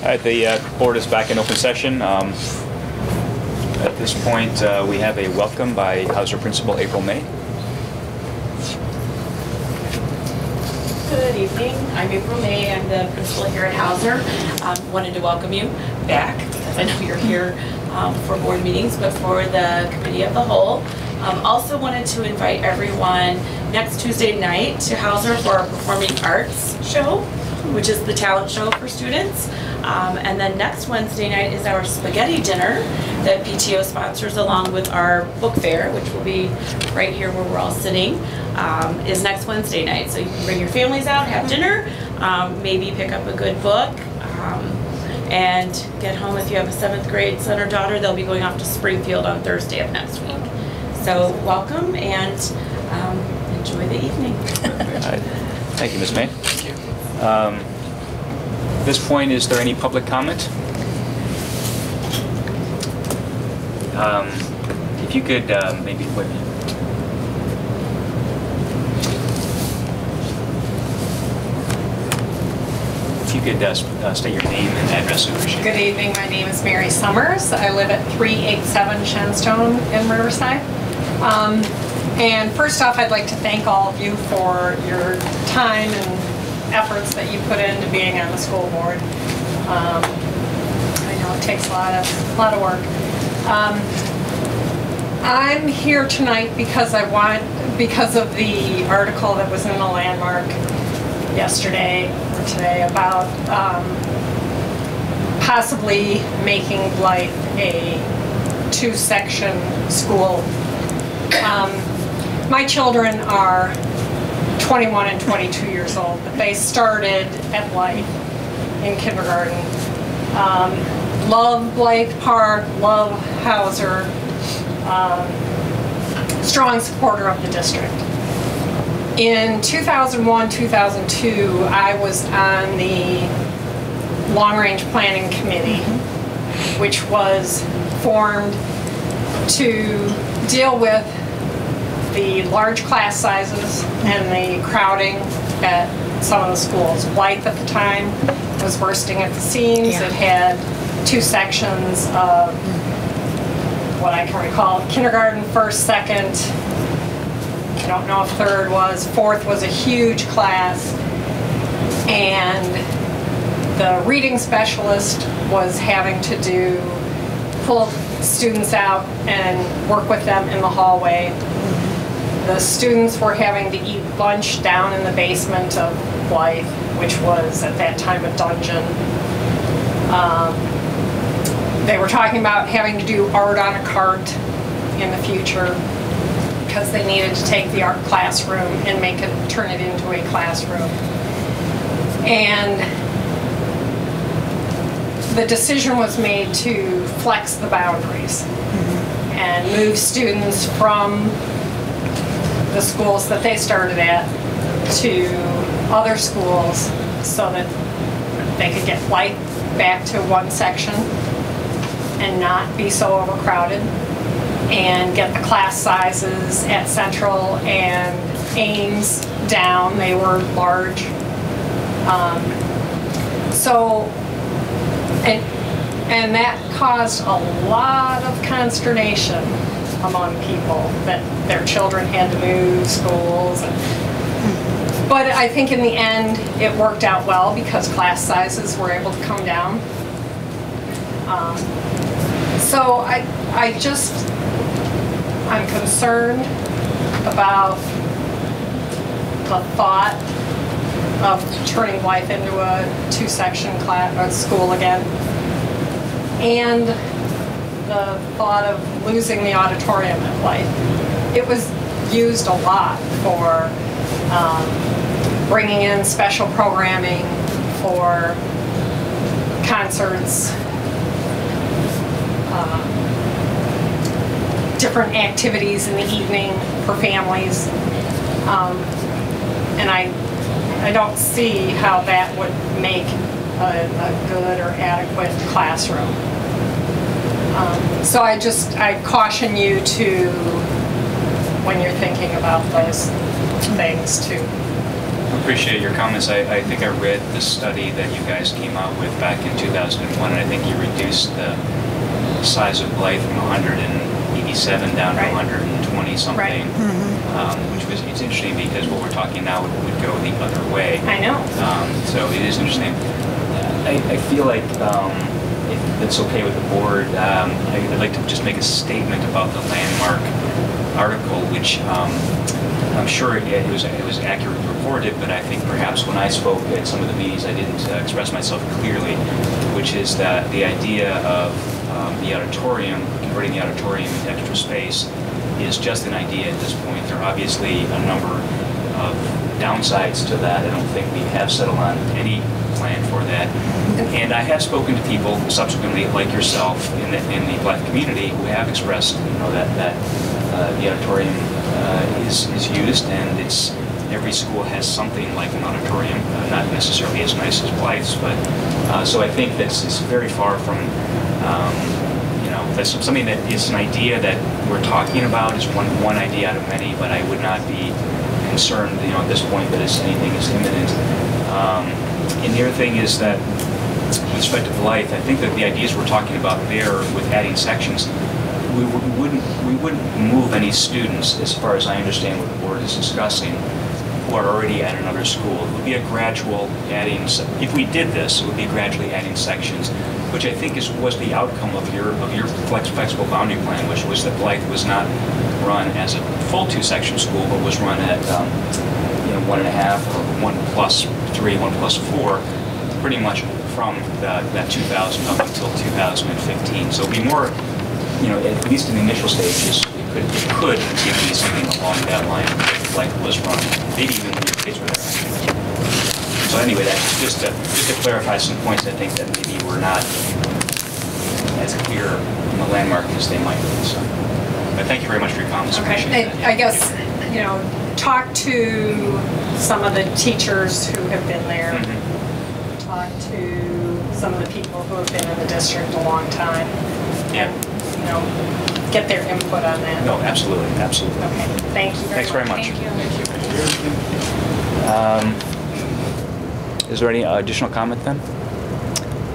Alright, the board is back in open session. At this point, we have a welcome by Hauser Principal April May. Good evening. I'm April May. I'm the principal here at Hauser. Wanted to welcome you back because I know you're here for board meetings, but for the committee of the whole. Also wanted to invite everyone next Tuesday night to Hauser for our performing arts show, which is the talent show for students. And then next Wednesday night is our spaghetti dinner that PTO sponsors along with our book fair, which will be right here where we're all sitting, is next Wednesday night. So you can bring your families out, have dinner, maybe pick up a good book, and get home. If you have a 7th grade son or daughter, they'll be going off to Springfield on Thursday of next week. So welcome and enjoy the evening. Thank you, Ms. May. Thank you. At this point, is there any public comment? If you could maybe wait a minute. If you could state your name and address, I appreciate it. Good evening. My name is Mary Summers. I live at 387 Shenstone in Riverside. And first off, I'd like to thank all of you for your time and efforts that you put into being on the school board. I know it takes a lot of work. I'm here tonight because because of the article that was in the Landmark yesterday or today about possibly making Blythe a 2-section school. My children are 21 and 22 years old, but they started at Blythe in kindergarten. Love Blythe Park, love Hauser, strong supporter of the district. In 2001-2002, I was on the long-range planning committee, which was formed to deal with the large class sizes and the crowding at some of the schools. Blythe at the time was bursting at the seams. Yeah. It had 2 sections of what I can recall, kindergarten, 1st, 2nd, I don't know if 3rd was, 4th was a huge class, and the reading specialist was having to pull students out and work with them in the hallway. The students were having to eat lunch down in the basement of Blythe, which was at that time a dungeon. They were talking about having to do art on a cart in the future because they needed to take the art classroom and turn it into a classroom. And the decision was made to flex the boundaries and move students from the schools that they started at to other schools so that they could get Blythe back to 1 section and not be so overcrowded, and get the class sizes at Central and Ames down. They were large. And that caused a lot of consternation among people that their children had to move schools. But I think in the end it worked out well because class sizes were able to come down. So I'm concerned about the thought of turning Blythe into a 2-section school again, and the thought of losing the auditorium at Blythe. It was used a lot for bringing in special programming for concerts, different activities in the evening for families, and I don't see how that would make a good or adequate classroom. So I caution you to, when you're thinking about those things, to Appreciate your comments. I think I read the study that you guys came out with back in 2001, and I think you reduced the size of Blythe from 187 down to 120 something. Right. Which was, it's interesting because what we're talking now would go the other way. I know. So it is interesting. I feel like if it's okay with the board, I'd like to just make a statement about the landmark article, which I'm sure it was accurately reported, but I think perhaps when I spoke at some of the meetings I didn't express myself clearly, which is that the idea of the auditorium, converting the auditorium into extra space, is just an idea at this point. There are obviously a number of downsides to that. I don't think we have settled on any plan for that. And I have spoken to people subsequently, like yourself, in the Blythe community, who have expressed, that the auditorium is used, and it's every school has something like an auditorium, not necessarily as nice as Blythe's, but so I think that's it's very far from. That's something that is an idea that we're talking about, is one idea out of many, but I would not be concerned, at this point that anything is imminent. And the other thing is that, with respect to Blythe, I think that the ideas we're talking about there with adding sections, we wouldn't move any students, as far as I understand what the board is discussing, who are already at another school. It would be a gradual adding. If we did this, it would be gradually adding sections, which I think was the outcome of your flexible boundary plan, which was that Blythe was not run as a full 2-section school, but was run at 1.5 or 1+3, 1+4, pretty much from that 2000 up until 2015. So it'd be more, at least in the initial stages, it could be something along that line, like was run, maybe even when your kids were there. So anyway, that's just to clarify some points. I think that maybe we're not as clear in the landmark as they might be. So, but thank you very much for your comments. Okay. Appreciate that. I guess, talk to some of the teachers who have been there. Talk to some of the people who have been in the district a long time. Yeah. And, get their input on that. No, absolutely, absolutely. Okay. Thank you Thanks very much. Thank you. Is there any additional comment then?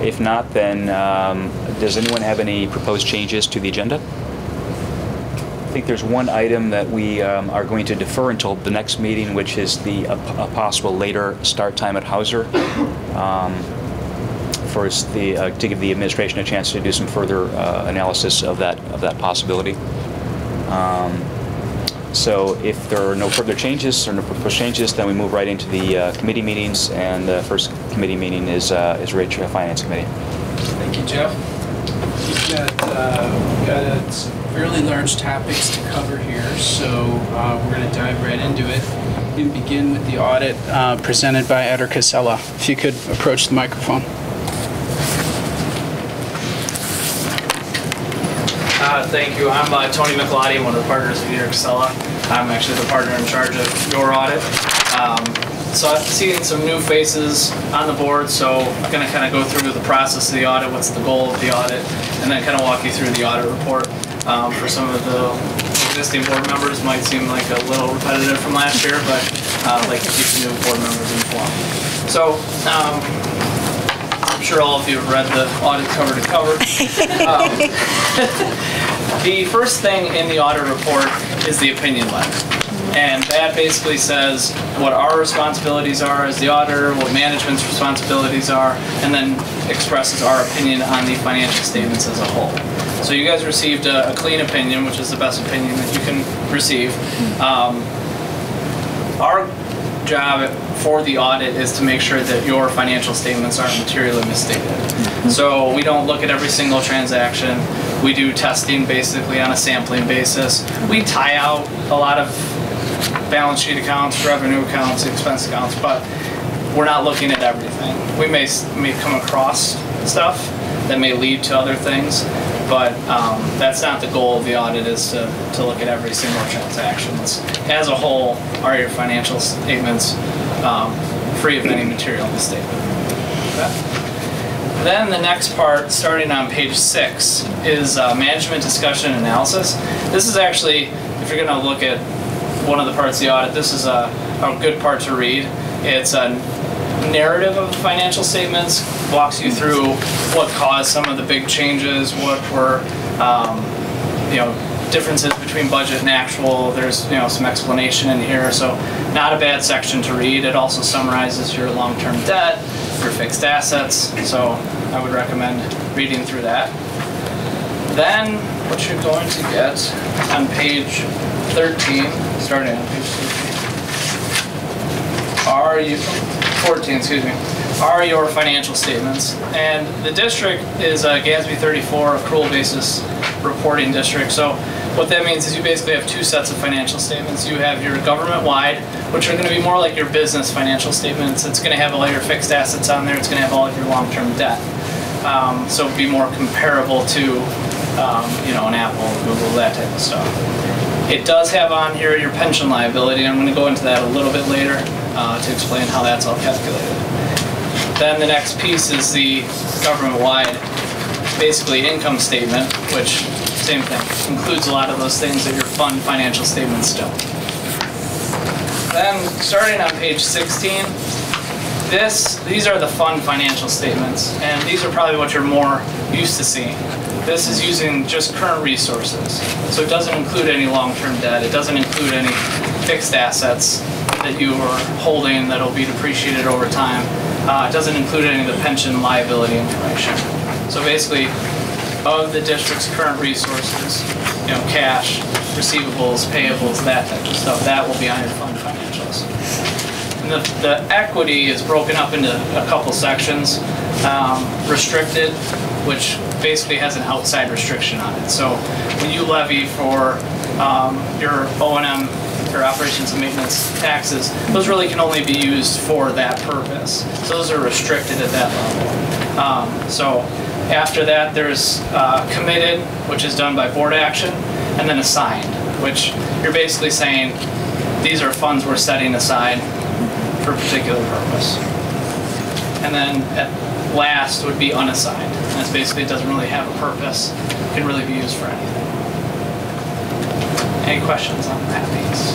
If not, then does anyone have any proposed changes to the agenda? I think there's one item that we are going to defer until the next meeting, which is a possible later start time at Hauser. To give the administration a chance to do some further analysis of that possibility. So if there are no further changes or no proposed changes, then we move right into the committee meetings, and the first committee meeting is Finance Committee. Thank you, Jeff. We've got some fairly large topics to cover here, so we're going to dive right into it and begin with the audit presented by Eder Casella. If you could approach the microphone. Thank you. I'm Tony McLeod, one of the partners of Eder Casella. I'm actually the partner in charge of your audit. So I've seen some new faces on the board, so I'm going to kind of go through the process of the audit, what's the goal of the audit, and then kind of walk you through the audit report. For some of the existing board members, it might seem like a little repetitive from last year, but I'd like to keep the new board members informed. So I'm sure all of you have read the audit cover to cover. The first thing in the audit report is the opinion letter. And that basically says what our responsibilities are as the auditor, what management's responsibilities are, and then expresses our opinion on the financial statements as a whole. So you guys received a clean opinion, which is the best opinion that you can receive. Our job for the audit is to make sure that your financial statements aren't materially misstated. So we don't look at every single transaction. We do testing basically on a sampling basis. We tie out a lot of balance sheet accounts, revenue accounts, expense accounts, but we're not looking at everything. We may come across stuff that may lead to other things, but that's not the goal of the audit, is to look at every single transaction. As a whole, are your financial statements free of any material misstatement? Okay. Then the next part, starting on page 6, is management discussion and analysis. This is actually, if you're going to look at one of the parts of the audit, this is a good part to read. It's a narrative of the financial statements, walks you through what caused some of the big changes, what were differences between budget and actual. There's some explanation in here, so not a bad section to read. It also summarizes your long-term debt, your fixed assets, so I would recommend reading through that. Then what you're going to get on page 13, starting on page 14, excuse me, are your financial statements. And the district is a GASB 34 accrual basis reporting district. So what that means is you basically have two sets of financial statements. You have your government-wide, which are going to be more like your business financial statements. It's going to have all your fixed assets on there. It's going to have all of your long-term debt. So it'd be more comparable to an Apple, Google, that type of stuff. It does have on here your pension liability. I'm going to go into that a little bit later to explain how that's all calculated. Then the next piece is the government-wide, basically income statement, which, same thing, includes a lot of those things that your fund financial statements don't. Then, starting on page 16, these are the fund financial statements, and these are probably what you're more used to seeing. This is using just current resources, so it doesn't include any long-term debt. It doesn't include any fixed assets that you are holding that will be depreciated over time. It doesn't include any of the pension liability information. So basically, of the district's current resources, cash, receivables, payables, that type of stuff, that will be on your fund financials. And the equity is broken up into a couple sections. Restricted, which basically has an outside restriction on it. So when you levy for your O&M, or operations and maintenance taxes, those really can only be used for that purpose. So those are restricted at that level. So after that, there's committed, which is done by board action, and then assigned, which you're basically saying these are funds we're setting aside for a particular purpose. And then at last would be unassigned. That's basically, it doesn't really have a purpose. It can really be used for anything. Any questions on that piece?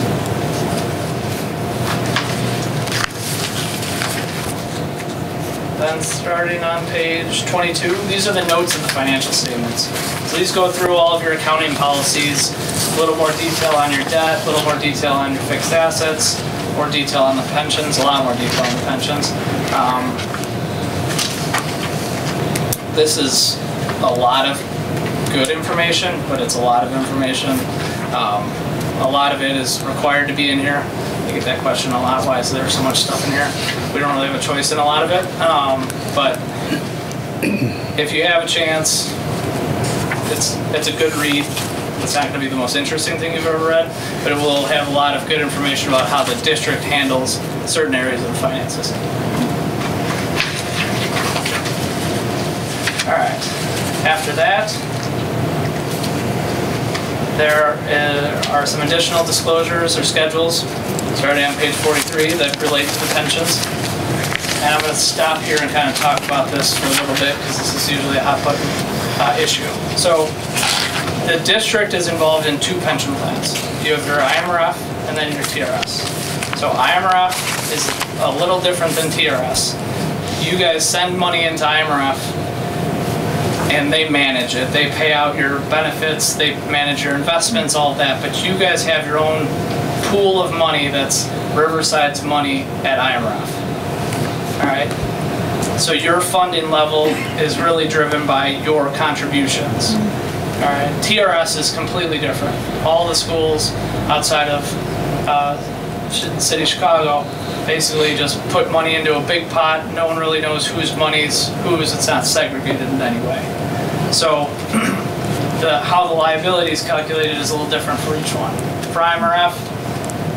Then starting on page 22, these are the notes of the financial statements. So these go through all of your accounting policies, a little more detail on your debt, a little more detail on your fixed assets, more detail on the pensions, a lot more detail on the pensions. This is a lot of good information, but it's a lot of information. A lot of it is required to be in here. I get that question a lot, why is there so much stuff in here? We don't really have a choice in a lot of it, but if you have a chance, it's a good read. It's not going to be the most interesting thing you've ever read, but it will have a lot of good information about how the district handles certain areas of the finances. All right, after that, there are some additional disclosures or schedules starting on page 43 that relate to the pensions. And I'm going to stop here and kind of talk about this for a little bit because this is usually a hot button issue. So the district is involved in two pension plans. You have your IMRF and then your TRS. So IMRF is a little different than TRS. You guys send money into IMRF and they manage it. They pay out your benefits, they manage your investments, all of that, but you guys have your own pool of money that's Riverside's money at IMRF. All right? So your funding level is really driven by your contributions. All right? TRS is completely different. All the schools outside of city of Chicago basically just put money into a big pot. No one really knows whose money's whose. It's not segregated in any way. So how the liability is calculated is a little different for each one. For IMRF,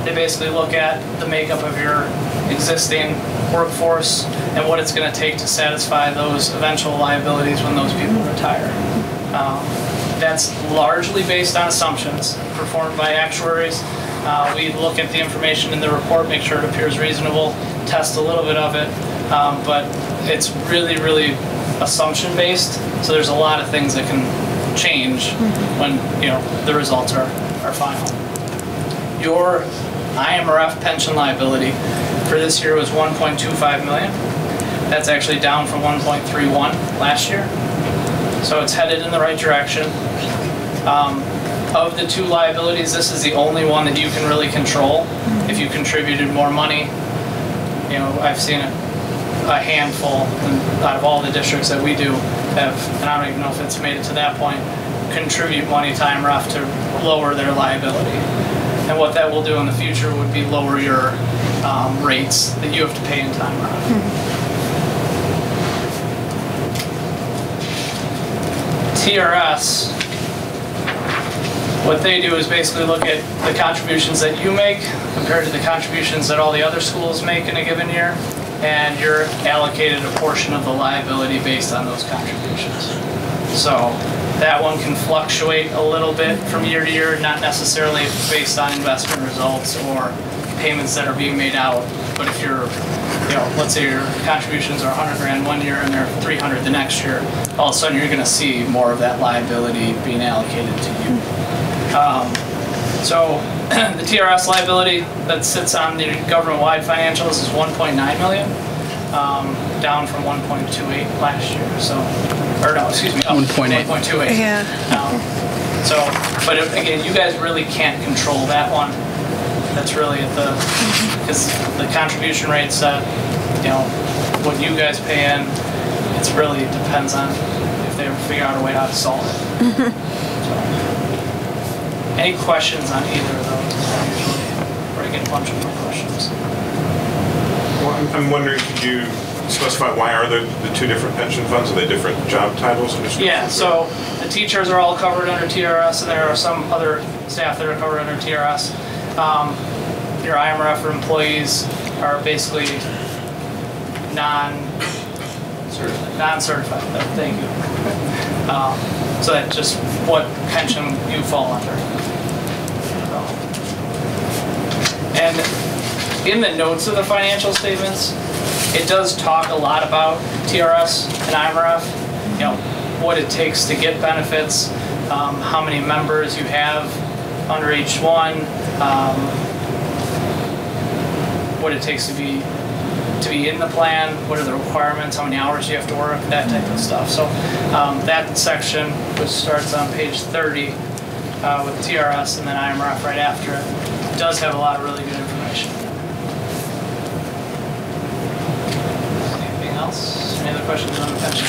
they basically look at the makeup of your existing workforce and what it's going to take to satisfy those eventual liabilities when those people retire. That's largely based on assumptions performed by actuaries. We look at the information in the report, make sure it appears reasonable, test a little bit of it, but it's really, really assumption based. So there's a lot of things that can change when the results are final. Your IMRF pension liability for this year was 1.25 million. That's actually down from 1.31 last year. So it's headed in the right direction. Of the two liabilities, this is the only one that you can really control. If you contributed more money, you know, I've seen a handful out of all the districts that we do have, and I don't even know if it's made it to that point, contribute money to IMRF to lower their liability. And what that will do in the future would be lower your rates that you have to pay in IMRF. TRS, what they do is basically look at the contributions that you make compared to the contributions that all the other schools make in a given year, and you're allocated a portion of the liability based on those contributions. So that one can fluctuate a little bit from year to year, not necessarily based on investment results or payments that are being made out, but if you're, you know, let's say your contributions are 100 grand one year and they're 300 the next year, all of a sudden you're going to see more of that liability being allocated to you. So the TRS liability that sits on the government-wide financials is 1.9 million, down from 1.28 last year. So, or no, excuse me, up 1.28. Yeah. So, but again, you guys really can't control that one. That's really at the, because the contribution rates that, you know, what you guys pay in, it's really depends on if they ever figure out a way how to solve it. So, any questions on either of those? Or I get a bunch of more questions. Well, I'm wondering, could you specify why are there the two different pension funds? Are they different job titles? Yeah, so the teachers are all covered under TRS, and there are some other staff that are covered under TRS. Your IMRF employees are basically non-certified. Thank you. So that's just what pension you fall under. And in the notes of the financial statements, it does talk a lot about TRS and IMRF, you know, what it takes to get benefits, how many members you have under each one, what it takes to be in the plan, what are the requirements, how many hours you have to work, that type of stuff. So that section, which starts on page 30 with TRS and then IMRF right after it, does have a lot of really good information. Anything else? Any other questions on the pension?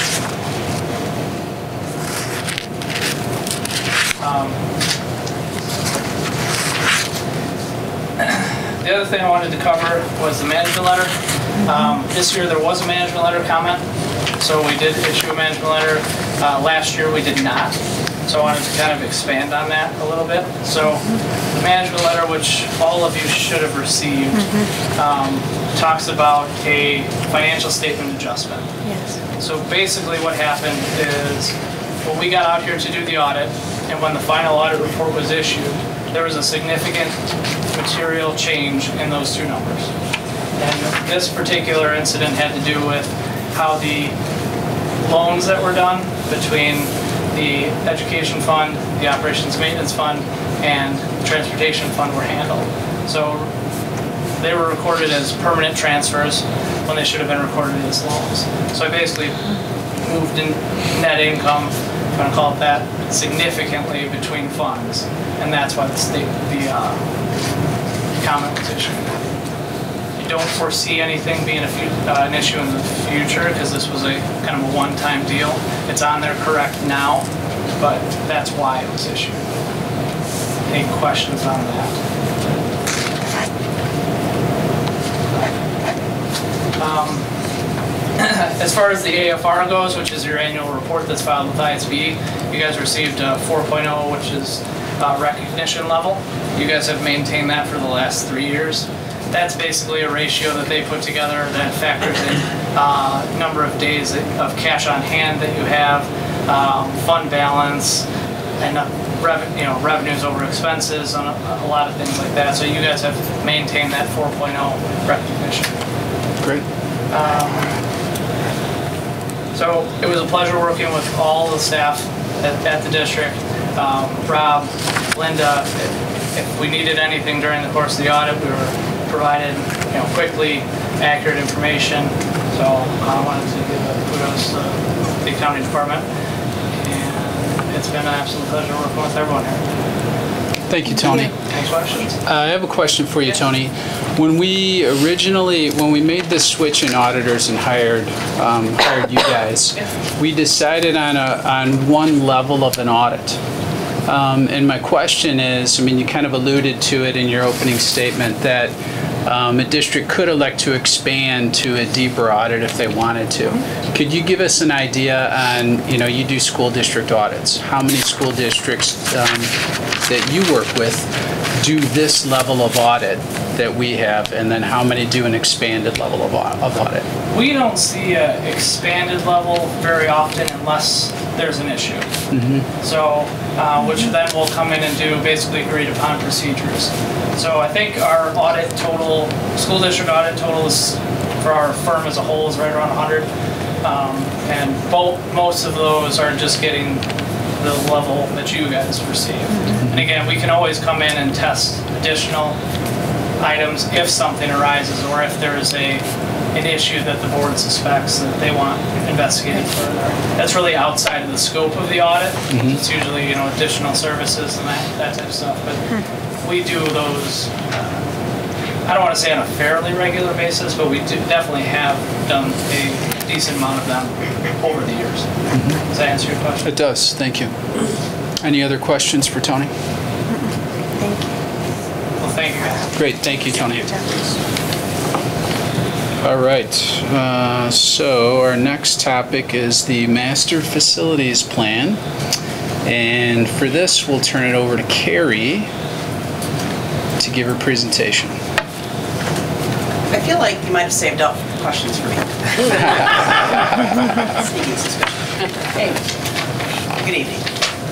The other thing I wanted to cover was the management letter. This year there was a management letter comment, so we did issue a management letter. Last year we did not, so I wanted to kind of expand on that a little bit. So the management letter, which all of you should have received, talks about a financial statement adjustment. Yes. So basically what happened is when we got out here to do the audit, and when the final audit report was issued, there was a significant material change in those two numbers. And this particular incident had to do with how the loans that were done between the education fund, the operations maintenance fund, and the transportation fund were handled. So they were recorded as permanent transfers when they should have been recorded as loans. So I basically moved in net income, if you want to call it that, significantly between funds, and that's why the comment was issued. You don't foresee anything being an issue in the future because this was a kind of a one-time deal. It's on there correct now, but that's why it was issued. Any questions on that? As far as the AFR goes, which is your annual report that's filed with ISB, you guys received a 4.0, which is recognition level. You guys have maintained that for the last 3 years. That's basically a ratio that they put together that factors in number of days of cash on hand that you have, fund balance, and revenues over expenses, and a lot of things like that. So you guys have maintained that 4.0 recognition. Great. So it was a pleasure working with all the staff at the district. Rob, Linda, if we needed anything during the course of the audit, we were provided quickly, accurate information. So I wanted to give a kudos to the accounting department, and it's been an absolute pleasure working with everyone here. Thank you, Tony. Any questions? I have a question for you, Tony. When we made this switch in auditors and hired you guys, we decided on one level of an audit. And my question is, I mean, you kind of alluded to it in your opening statement that a district could elect to expand to a deeper audit if they wanted to. Could you give us an idea on, you do school district audits. How many school districts that you work with do this level of audit that we have, and then how many do an expanded level of audit? We don't see an expanded level very often unless there's an issue. So, which then will come in and do basically agreed upon procedures. So I think our audit total, school district audit total is, for our firm as a whole, is right around 100. And most of those are just getting the level that you guys receive. And again, we can always come in and test additional items if something arises, or if there is an issue that the board suspects that they want investigated further. That's really outside of the scope of the audit. It's usually, additional services and that type of stuff. But we do those, I don't want to say on a fairly regular basis, but we definitely have done a decent amount of them over the years. Does that answer your question? It does, thank you. Any other questions for Tony? Thank you. Well, thank you guys. Great, thank you, Tony. All right, so our next topic is the Master Facilities Plan. And for this, we'll turn it over to Carrie to give her presentation. I feel like you might have saved up questions for me. Sneaking suspicion. Hey, good evening.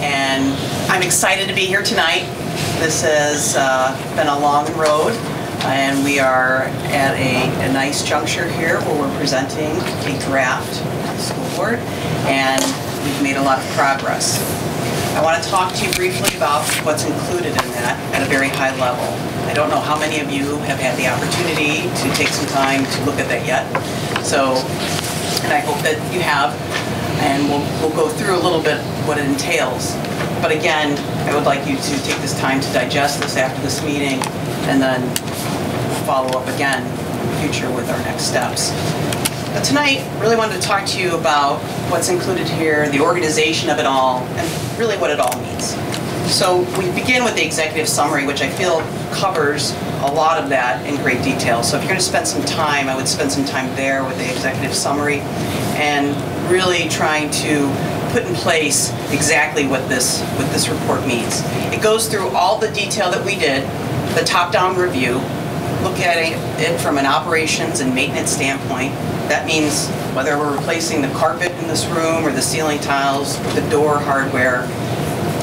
And I'm excited to be here tonight. This has been a long road, and we are at a nice juncture here where we're presenting a draft to the school board, and we've made a lot of progress. I want to talk to you briefly about what's included in that at a very high level. I don't know how many of you have had the opportunity to take some time to look at that yet. So, and I hope that you have, and we'll go through a little bit what it entails. But again, I would like you to take this time to digest this after this meeting, and then follow up again in the future with our next steps. But tonight, really wanted to talk to you about what's included here, the organization of it all, and really what it all means. So we begin with the executive summary, which I feel covers a lot of that in great detail. So if you're going to spend some time, I would spend some time there with the executive summary and really trying to put in place exactly what this report means. It goes through all the detail that we did, the top-down review, look at it from an operations and maintenance standpoint. That means whether we're replacing the carpet in this room or the ceiling tiles, the door hardware,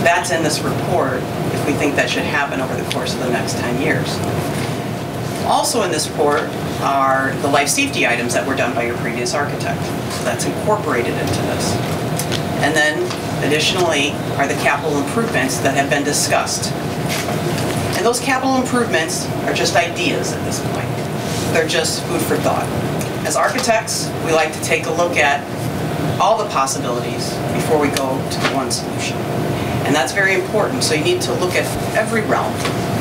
that's in this report if we think that should happen over the course of the next 10 years. Also in this report are the life safety items that were done by your previous architect. So that's incorporated into this. And then additionally are the capital improvements that have been discussed. And those capital improvements are just ideas at this point. They're just food for thought. As architects, we like to take a look at all the possibilities before we go to the one solution. And that's very important. So you need to look at every realm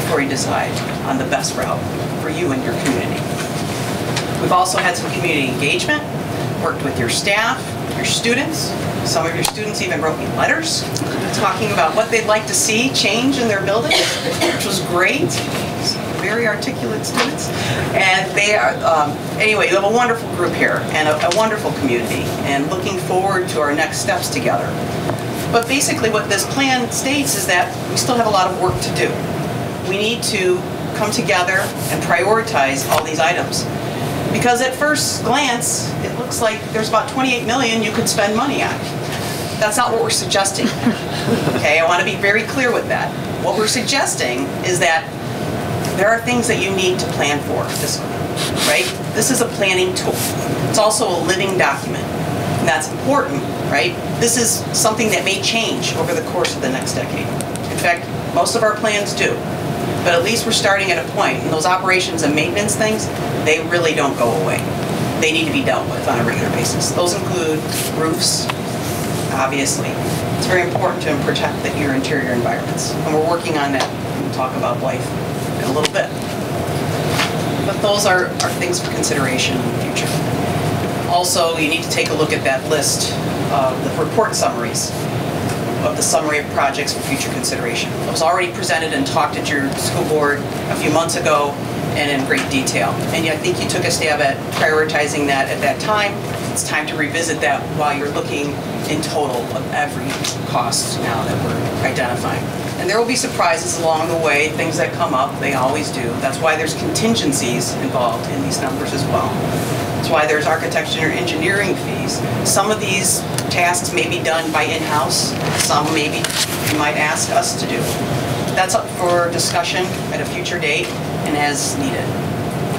before you decide on the best route for you and your community. We've also had some community engagement, worked with your staff, your students. Some of your students even wrote me letters talking about what they'd like to see change in their building, which was great. Very articulate students. And they are, anyway, you have a wonderful group here and a wonderful community, and looking forward to our next steps together. But basically what this plan states is that we still have a lot of work to do. We need to come together and prioritize all these items. Because at first glance, it looks like there's about 28 million you could spend money on. That's not what we're suggesting. Okay, I want to be very clear with that. What we're suggesting is that there are things that you need to plan for fiscally, right? This is a planning tool. It's also a living document, and that's important, right? This is something that may change over the course of the next decade. In fact, most of our plans do. But at least we're starting at a point, and those operations and maintenance things, they really don't go away. They need to be dealt with on a regular basis. Those include roofs, obviously. It's very important to protect your interior environments, and we're working on that. We'll talk about life in a little bit. But those are things for consideration in the future. Also, you need to take a look at that list of the report summaries of the summary of projects for future consideration. It was already presented and talked at your school board a few months ago and in great detail. And I think you took a stab at prioritizing that at that time. It's time to revisit that while you're looking in total of every cost now that we're identifying. And there will be surprises along the way, things that come up, they always do. That's why there's contingencies involved in these numbers as well. That's why there's architecture and engineering fees. Some of these tasks may be done by in-house, some maybe you might ask us to do. That's up for discussion at a future date and as needed.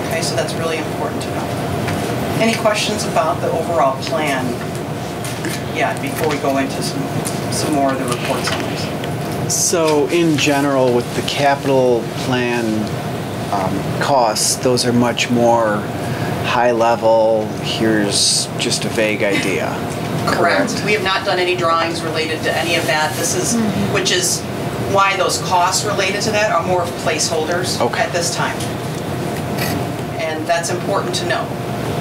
Okay, so that's really important to know. Any questions about the overall plan? Yeah, before we go into some more of the report summaries. So in general, with the capital plan costs, those are much more high level, here's just a vague idea. Correct. We have not done any drawings related to any of that. This is, which is why those costs related to that are more of placeholders at this time. And that's important to know,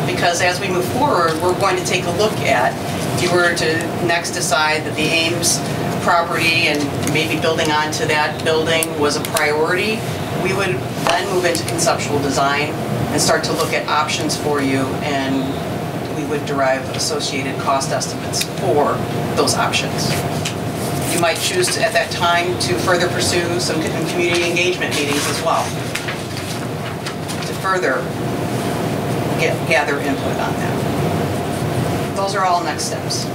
because as we move forward, we're going to take a look at, if you were to next decide that the Ames property and maybe building onto that building was a priority, we would then move into conceptual design and start to look at options for you, and we would derive associated cost estimates for those options. You might choose to, at that time, to further pursue some community engagement meetings as well, to further gather input on that. Those are all next steps.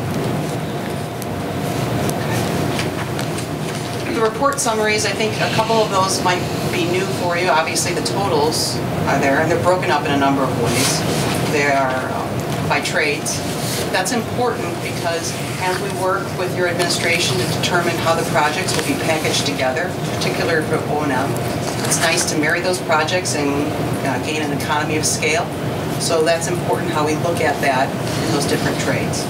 The report summaries, I think a couple of those might be new for you. Obviously, the totals are there, and they're broken up in a number of ways. They are by trades. That's important because as we work with your administration to determine how the projects will be packaged together, particularly for O&M, it's nice to marry those projects and gain an economy of scale. So that's important how we look at that in those different trades.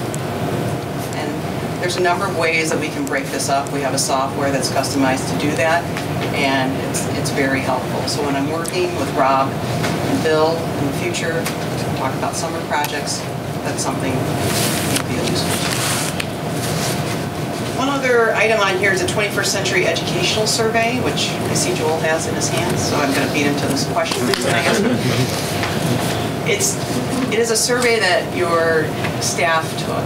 There's a number of ways that we can break this up. We have a software that's customized to do that, and it's very helpful. So when I'm working with Rob and Bill in the future to talk about summer projects, that's something that will be useful. One other item on here is a 21st Century Educational Survey, which I see Joel has in his hands, so I'm going to beat him to this question he's going to ask me. It is a survey that your staff took.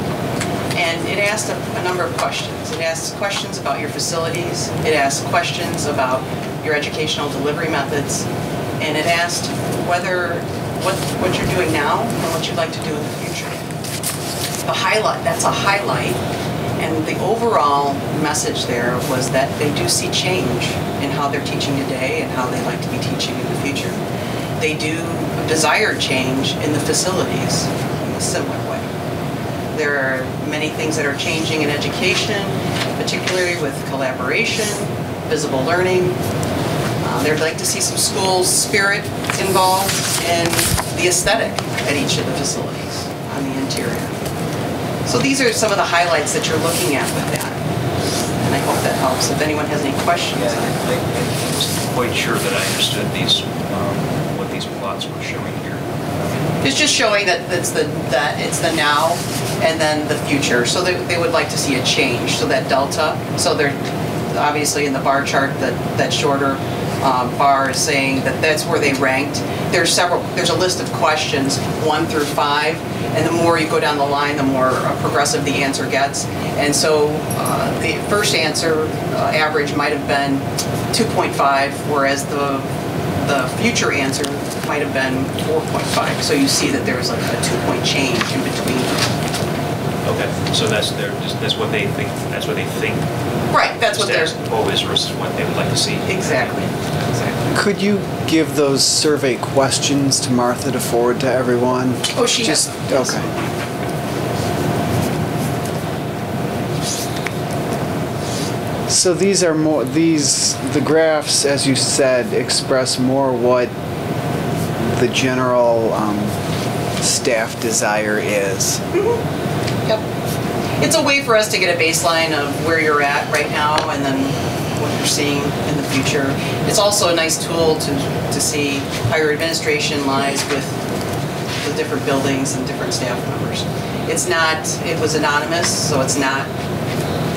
And it asked a number of questions. It asked questions about your facilities. It asked questions about your educational delivery methods. And it asked whether what you're doing now and what you'd like to do in the future. The highlight, that's a highlight. And the overall message there was that they do see change in how they're teaching today and how they'd like to be teaching in the future. They do desire change in the facilities in a similar way. There are many things that are changing in education, particularly with collaboration, visible learning. They'd like to see some school spirit involved in the aesthetic at each of the facilities on the interior. So these are some of the highlights that you're looking at with that. And I hope that helps. If anyone has any questions. Yeah, I wasn't quite sure that I understood these, what these plots were showing here. It's just showing that it's the now and then the future. So they would like to see a change. So that delta. So they're obviously in the bar chart that shorter bar is saying that that's where they ranked. There's a list of questions 1 through 5, and the more you go down the line, the more progressive the answer gets. And so the first answer average might have been 2.5, whereas the future answer might have been 4.5. So you see that there's like a 2-point change in between. Okay, so that's what they think. That's what they think. Right. That's what they're. Always versus what they would like to see. Exactly. Exactly. Could you give those survey questions to Martha to forward to everyone? Oh, she has them. Okay. So these are more, the graphs, as you said, express more what the general staff desire is. Yep. It's a way for us to get a baseline of where you're at right now and then what you're seeing in the future. It's also a nice tool to see how your administration lies with the different buildings and different staff members. It was anonymous, so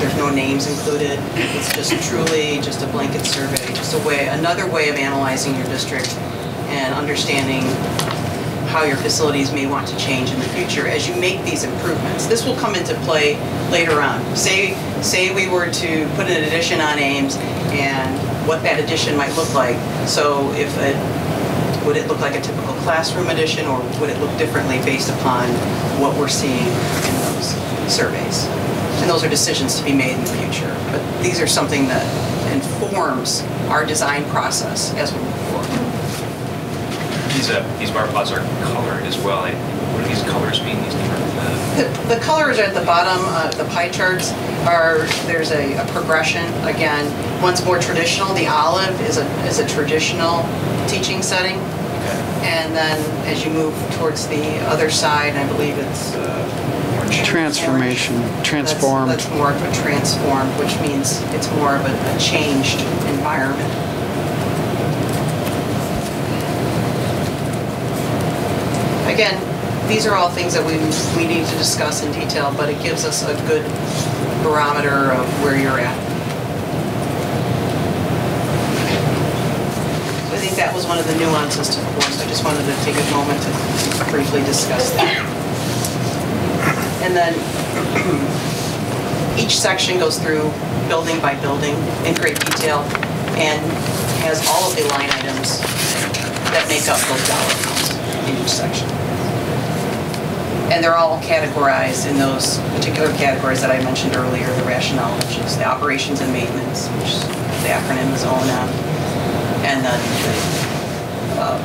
there's no names included. It's just truly just a blanket survey, just another way of analyzing your district and understanding how your facilities may want to change in the future as you make these improvements. This will come into play later on. Say we were to put an addition on Ames and what that addition might look like. So would it look like a typical classroom addition, or would it look differently based upon what we're seeing in those surveys? And those are decisions to be made in the future. But these are something that informs our design process as we move forward. These bar plots are colored as well. What do these colors mean? These different. The colors at the bottom, the pie charts there's a progression. Again, one's more traditional. The olive is a traditional teaching setting. Okay. And then as you move towards the other side, I believe it's transformation, transformed. That's more of a transformed, which means it's more of a changed environment. Again, these are all things that we need to discuss in detail, but it gives us a good barometer of where you're at. So I think that was one of the nuances to the course. I just wanted to take a moment to briefly discuss that. And then each section goes through building by building in great detail and has all of the line items that make up those dollar amounts in each section. And they're all categorized in those particular categories that I mentioned earlier, the rationale, which is the operations and maintenance, which the acronym is O&M, and then the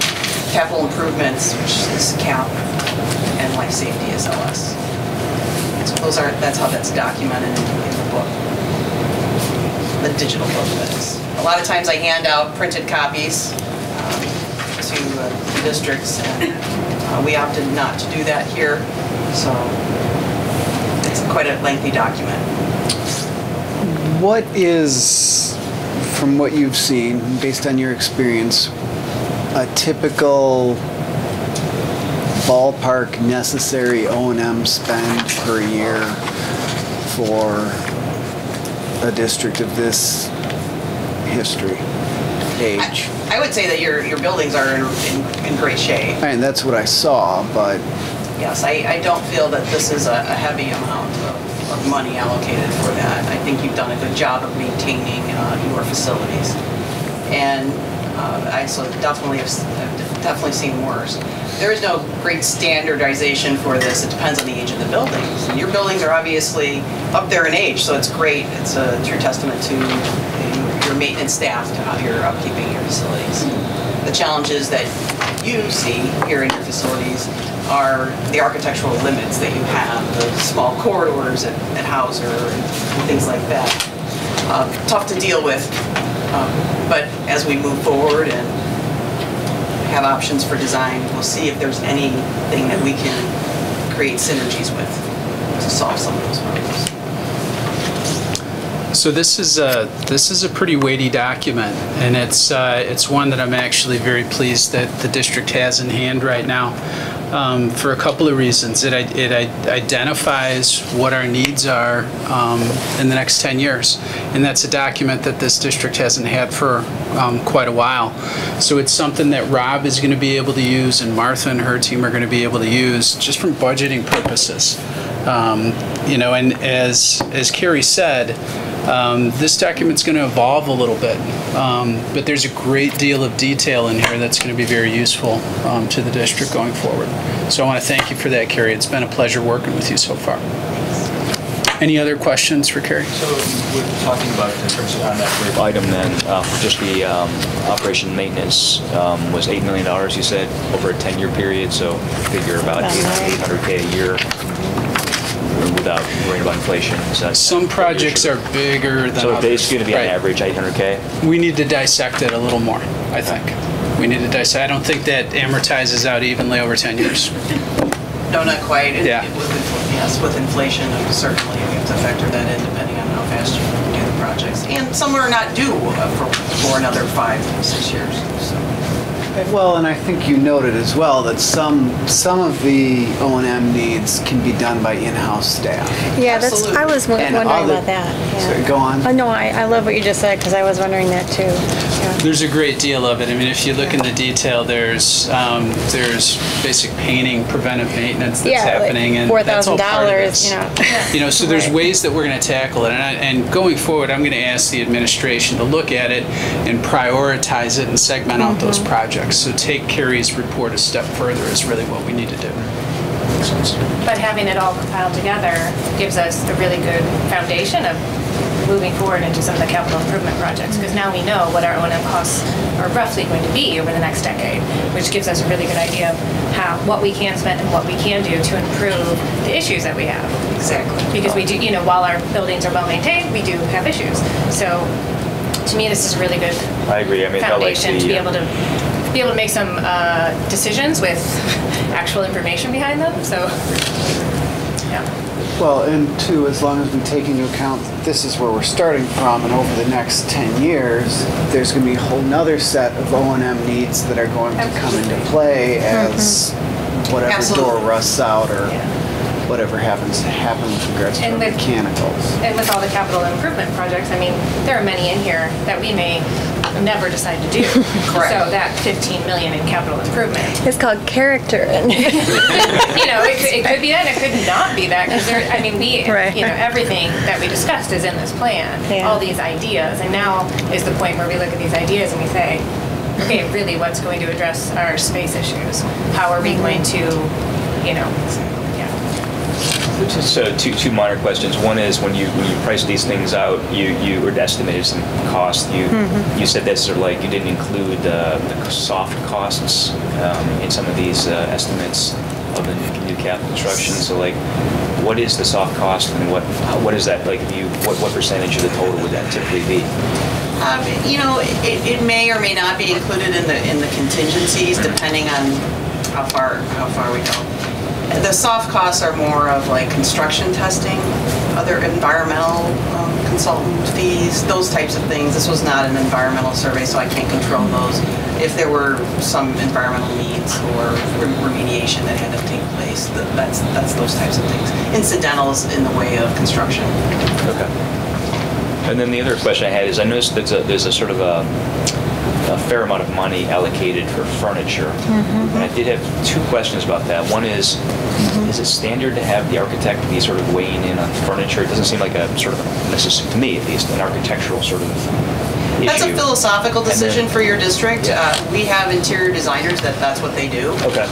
capital improvements, which is CAP, and life safety is LS. So that's how that's documented in the book, the digital book, that is. A lot of times I hand out printed copies to the districts, and we opted not to do that here, so it's quite a lengthy document. What is, from what you've seen, based on your experience, a typical ballpark necessary O&M spend per year for a district of this history, age? I would say that your buildings are in great shape. I mean, that's what I saw, but... Yes, I don't feel that this is a heavy amount of money allocated for that. I think you've done a good job of maintaining your facilities. And I definitely have seen worse. There is no great standardization for this. It depends on the age of the buildings. And your buildings are obviously up there in age, so it's great. It's a true testament to your maintenance staff, to how you're upkeeping your facilities. The challenges that you see here in your facilities are the architectural limits that you have, the small corridors at Hauser and things like that. Tough to deal with, but as we move forward and have options for design, we'll see if there's anything that we can create synergies with to solve some of those problems. So this is a pretty weighty document, and it's one that I'm actually very pleased that the district has in hand right now, for a couple of reasons. It identifies what our needs are in the next 10 years, and that's a document that this district hasn't had for quite a while. So it's something that Rob is going to be able to use, and Martha and her team are going to be able to use just from budgeting purposes. You know, and as Carrie said, this document's going to evolve a little bit, but there's a great deal of detail in here that's going to be very useful to the district going forward. So I want to thank you for that, Carrie. It's been a pleasure working with you so far. Any other questions for Carrie? So we're talking about, in terms of on that brief item then, for just the operation and maintenance was $8 million, you said, over a 10-year period, so figure about $800K a year. without worrying about inflation? Is that Some projects are bigger than so others. it's going to be on Right. average 800K? We need to dissect it a little more, I think. We need to dissect. I don't think that amortizes out evenly over 10 years. No, not quite. Yeah. Yes, with inflation, certainly we have to factor that in depending on how fast you do the projects. And some are not due for another 5, 6 years. So. Well, and I think you noted as well that some of the O&M needs can be done by in-house staff. Yeah, Absolutely. I was wondering about that. Yeah. So go on. Oh, no, I love what you just said because I was wondering that too. Yeah. There's a great deal of it. I mean, if you look in the detail, there's basic painting, preventive maintenance that's happening, and that's all part of this. So there's ways that we're going to tackle it, and going forward, I'm going to ask the administration to look at it and prioritize it and segment out those projects. So take Carrie's report a step further is really what we need to do. But having it all compiled together gives us a really good foundation of moving forward into some of the capital improvement projects, because now we know what our O&M costs are roughly going to be over the next decade, which gives us a really good idea of what we can spend and what we can do to improve the issues that we have. Exactly. Because we do, while our buildings are well maintained, we do have issues. So to me, this is a really good I agree. I mean, I like foundation to be able to make some decisions with actual information behind them. So, yeah. Well, and two, as long as we take into account that this is where we're starting from, and over the next 10 years, there's going to be a whole nother set of O&M needs that are going to come into play as whatever Absolutely. door rusts out or whatever happens to happen with regards to mechanicals. And with all the capital improvement projects, I mean, there are many in here that we may never decide to do. Correct. So that 15 million in capital improvement. It's called character. It could be that, it could not be that, because Right. everything that we discussed is in this plan, Yeah. all these ideas, and now is the point where we look at these ideas and we say, okay, really, what's going to address our space issues? How are we going to, So two minor questions. One is when you price these things out, you estimated some cost. You said that sort of like you didn't include the soft costs in some of these estimates of the new capital construction. So like, what is the soft cost, and what is that like? What percentage of the total would that typically be? It may or may not be included in the contingencies depending on how far we go. The soft costs are more of like construction testing, other environmental consultant fees, those types of things. This was not an environmental survey, so I can't control those. If there were some environmental needs or remediation that had to take place, that's those types of things. Incidentals in the way of construction. Okay. And then the other question I had is I noticed that there's a sort of a fair amount of money allocated for furniture. And I did have two questions about that. One is it standard to have the architect be sort of weighing in on furniture? It doesn't seem like a sort of, to me at least, an architectural sort of issue. That's a philosophical decision for your district. Yeah. We have interior designers that's what they do. Okay.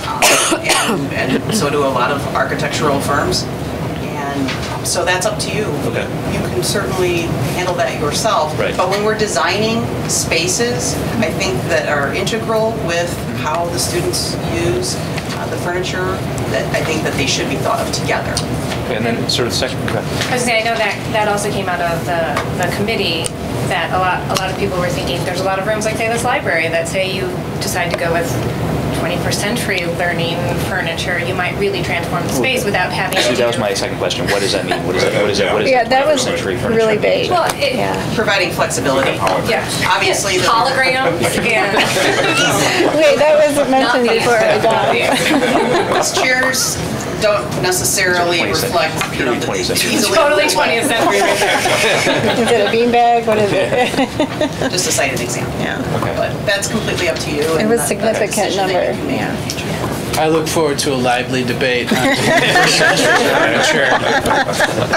And so do a lot of architectural firms. And so that's up to you. Okay. You can certainly handle that yourself. Right. But when we're designing spaces, I think that are integral with how the students use the furniture, that I think that they should be thought of together. Okay, and then sort of second. I was gonna say, I know that also came out of the committee, that a lot of people were thinking, there's a lot of rooms like, say, this library, that say you decide to go with 21st century learning furniture, you might really transform the space without having Actually, to that was my second question. What does that mean? What is that? Yeah, that was 21st century furniture really mean? big. Well, Providing flexibility. yeah. Obviously, the Holograms and Wait, that wasn't mentioned Nothing. before I got these chairs don't necessarily 20th century. reflect, Purely 20th century. easily. totally 20th century right there. Is it a beanbag? What is it? Just a cited example. Yeah. Okay. But that's completely up to you. It and was that's a significant decision that number. you can make. Yeah. I look forward to a lively debate on furniture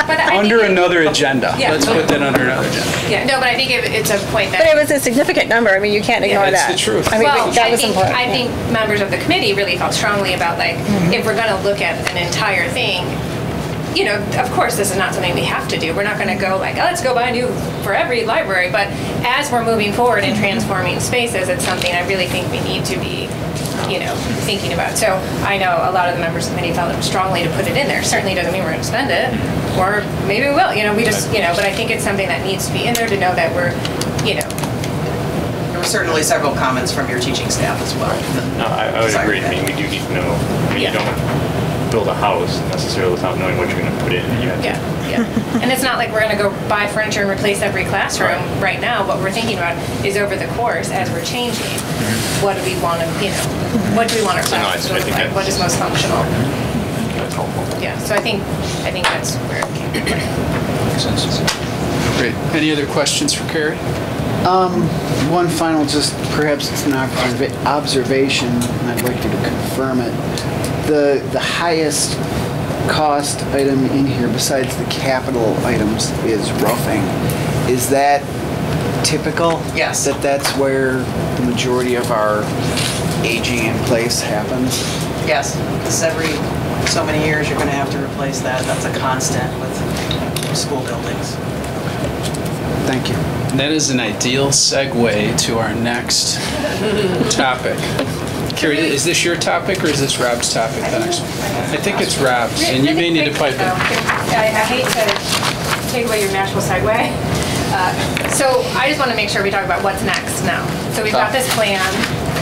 But I under think, another agenda. Yeah. Let's put that under another agenda. yeah, no, but I think it's a point that. But it was a significant number. I mean, you can't ignore it's that. the truth. I mean, Well, that was important. I think members of the committee really felt strongly about, like, if we're going to look at an entire thing, you know, of course, this is not something we have to do. We're not going to go like, oh, let's go buy a new for every library. But as we're moving forward and transforming spaces, it's something I really think we need to be, you know, thinking about. So I know a lot of the members of the committee felt strongly to put it in there. Certainly doesn't mean we're going to spend it, or maybe we will. You know, we just, you know, but I think it's something that needs to be in there to know that we're, you know. There were certainly several comments from your teaching staff as well. No, I would agree. I mean, we do need to know. I mean, you don't build a house necessarily without knowing what you're going to put in. You have to. And it's not like we're going to go buy furniture and replace every classroom right now. What we're thinking about is over the course, as we're changing, what do we want to, you know, what do we want our classrooms to look like? What is most functional? That's helpful. Yeah, so I think that's where it came from. Makes sense. Great. Any other questions for Carrie? One final, just perhaps it's an observation, and I'd like you to confirm it. The highest cost item in here, besides the capital items, is roughing. Is that typical? Yes. That's where the majority of our aging in place happens? Yes, because every so many years you're going to have to replace that. That's a constant with school buildings. Thank you. And that is an ideal segue to our next topic. Carrie, is this your topic or is this Rob's topic? The next one? I think it's Rob's, and you may need to pipe in. I hate to take away your natural segue. So I just want to make sure we talk about what's next now. So we've got this plan.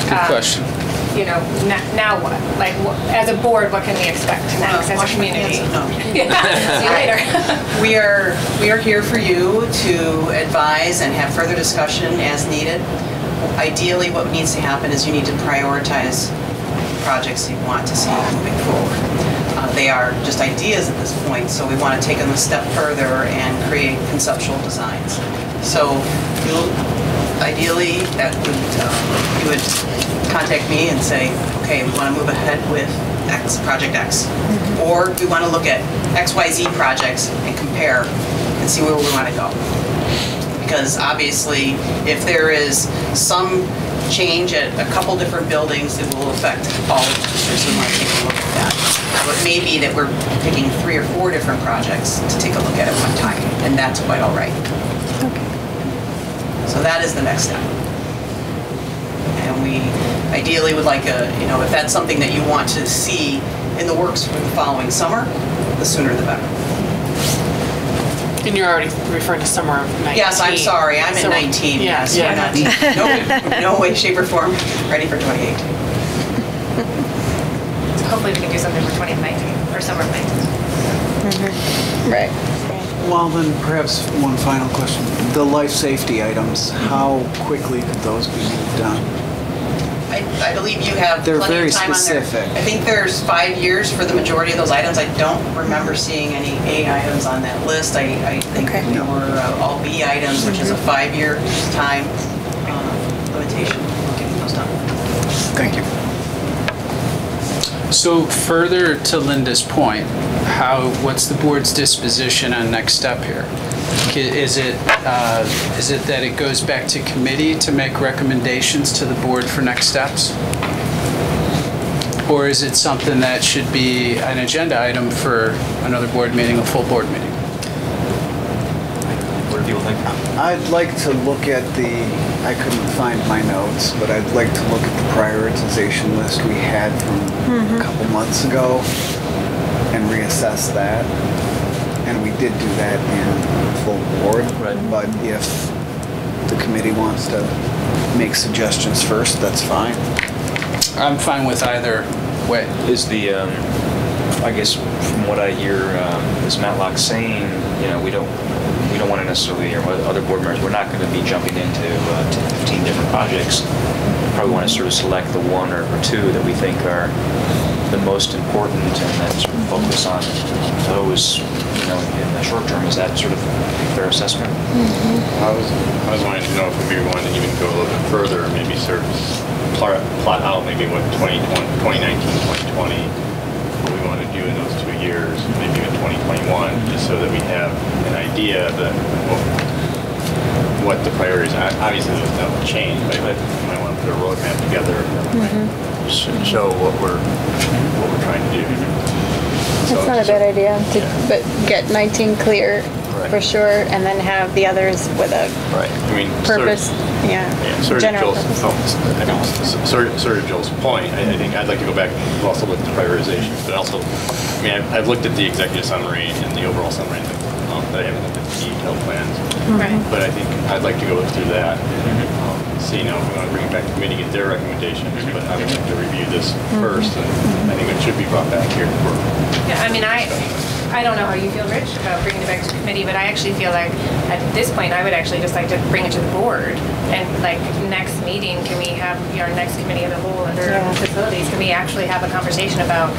Good question. You know, now what? Like, as a board, what can we expect next as a community? See you later. We are here for you to advise and have further discussion as needed. Ideally, what needs to happen is you need to prioritize projects you want to see moving forward. They are just ideas at this point, so we want to take them a step further and create conceptual designs. So ideally, you would contact me and say, okay, we want to move ahead with X, Project X. Or we want to look at XYZ projects and compare and see where we want to go. Because obviously, if there is some change at a couple different buildings, it will affect all of the districts. We want to take a look at that. But it may be that we're picking 3 or 4 different projects to take a look at one time, and that's quite all right. Okay. So that is the next step. And we ideally would like you know, if that's something that you want to see in the works for the following summer, the sooner the better. And you're already referring to summer of 19. Yes, I'm sorry, I'm in 19. Yes, we're not, no way, shape, or form ready for 2018. So hopefully we can do something for 2019 or summer of 19. Right. Well, then perhaps one final question. The life safety items, how quickly could those be moved on? I believe you have They're plenty very of time specific. on there. I think there's 5 years for the majority of those items. I don't remember seeing any A items on that list. I think they were all B items, which is a 5-year time limitation on getting those done. Thank you. So further to Linda's point, what's the board's disposition on next step here? Is it that it goes back to committee to make recommendations to the board for next steps? Or is it something that should be an agenda item for another board meeting, a full board meeting? What do you think? I'd like to look at I couldn't find my notes, but I'd like to look at the prioritization list we had from a couple months ago and reassess that. And we did do that in full board. Right. But if the committee wants to make suggestions first, that's fine. I'm fine with either way. Is I guess from what I hear, is Matlock saying, you know, we don't want to necessarily, or other board members, we're not going to be jumping into 10, 15 different projects. We probably want to sort of select the 1 or 2 that we think are the most important and then sort of focus on those, you know, in the short term. Is that sort of their assessment? I was wanting to know if we wanted to even go a little bit further, maybe sort of plot out maybe what 2019, 2020, what we want to do in those 2 years, maybe even 2021, just so that we have an idea of what the priorities are. Obviously, that will change, but we might want to put a roadmap together that show what we're trying to do. That's not a bad idea, but get 19 clear for sure, and then have the others with a Right. I mean, purpose, sort of general Joel's, purpose. sort of Joel's point. I think I'd like to go back and also look at the prioritizations, but also, I mean, I've looked at the executive summary and the overall summary, but I haven't looked at the detailed plans. Right. But I think I'd like to go through that, see, if we want to bring it back to committee, get their recommendations, but I would like to review this first, and I think it should be brought back here for. Yeah, I mean, I don't know how you feel, Rich, about bringing it back to committee, but I actually feel like at this point, I would actually just like to bring it to the board. And like next meeting, can we have our next committee of the whole under facilities, can we actually have a conversation about,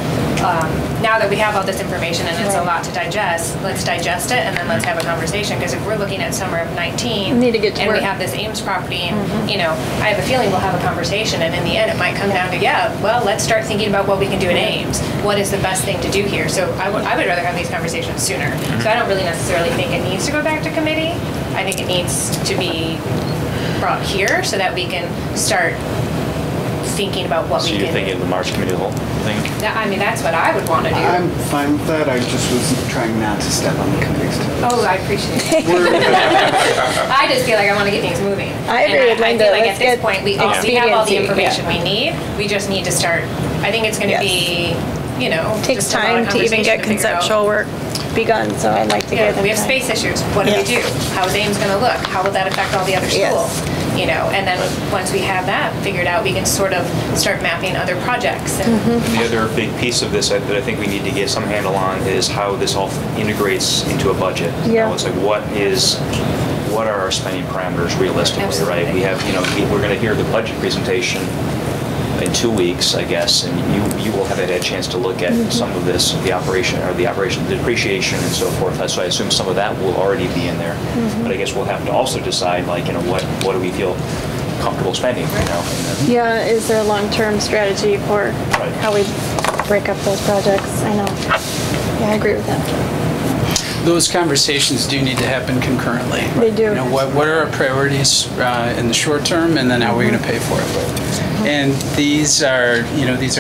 now that we have all this information and it's a lot to digest, let's digest it and then let's have a conversation. Because if we're looking at summer of 19 Need to get to and we work. have this Ames property, and, you know, I have a feeling we'll have a conversation and in the end it might come down to, well, let's start thinking about what we can do in Ames. What is the best thing to do here? So I would rather have these conversations sooner. So I don't really necessarily think it needs to go back to committee. I think it needs to be brought here so that we can start thinking about what So we you're can. thinking the March committee of the whole thing? I mean, that's what I would want to do. I'm fine with that. I just was trying not to step on the committee's toes. Oh, I appreciate it. I just feel like I want to get things moving. I agree with I Linda. feel like Let's at this get point, we have all the expediency, information we need. We just need to start, I think it's going to be, you know. Takes just a lot of time to even get conversation to figure out- conceptual work begun, so I'd like to Yeah, give them we have time. space issues. What do we do? How's Ames going to look? How will that affect all the other Yes. schools? You know, and then once we have that figured out, we can sort of start mapping other projects. And The other big piece of this that I think we need to get some handle on is how this all integrates into a budget. You know, Yeah. it's like what are our spending parameters realistically, right? Absolutely. We have, we're going to hear the budget presentation in 2 weeks, I guess, and you will have had a chance to look at some of this, the operation, depreciation and so forth. So I assume some of that will already be in there. But I guess we'll have to also decide, like, what do we feel comfortable spending, Yeah, is there a long-term strategy for Right. how we break up those projects? I know. Yeah, I agree with that. Those conversations do need to happen concurrently. They do. You know, what are our priorities in the short term, and then how are we going to pay for it? And these are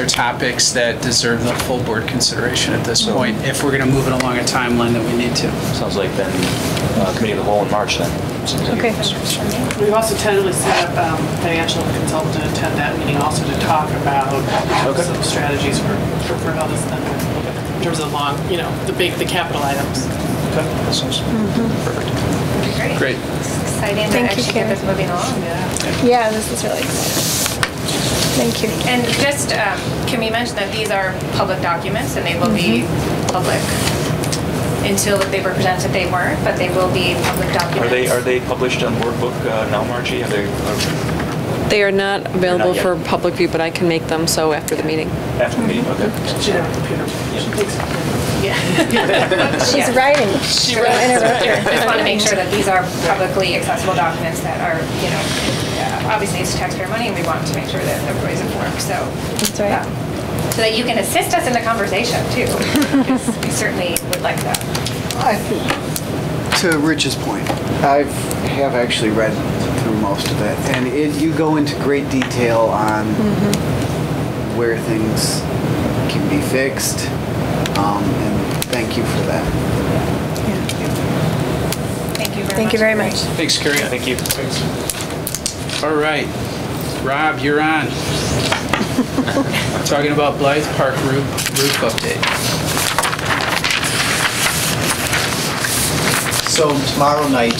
topics that deserve the full board consideration at this point, if we're going to move it along a timeline that we need to. Sounds like then committee of the whole in March then. Okay. We've also tentatively set up financial consultant to attend that meeting also to talk about some strategies for how this is done in terms of the capital items. Okay, that sounds perfect. great. Great. Exciting to Thank you, actually get Karen. this moving along. Yeah, this is really exciting. Thank you. And just, can we mention that these are public documents and they will be public until they were presented, they weren't, but they will be public documents. Are they published on Wordbook now, Margie? Are they They are not available yet. for public view, but I can make them so after the meeting. after the meeting? Okay. She had a computer. She takes She's writing. She Don't interrupt her. just want to make sure that these are publicly accessible documents that are, obviously it's taxpayer money and we want to make sure that everybody's informed, so. That's right. So that you can assist us in the conversation too. Because we certainly would like that. I think, to Rich's point, I have actually read through most of it, and you go into great detail on where things can be fixed, and thank you for that. Thank you very much. Thank you very much. Thanks, Carrie. Thank you. All right. Rob, you're on. Talking about Blythe Park roof update. So tomorrow night,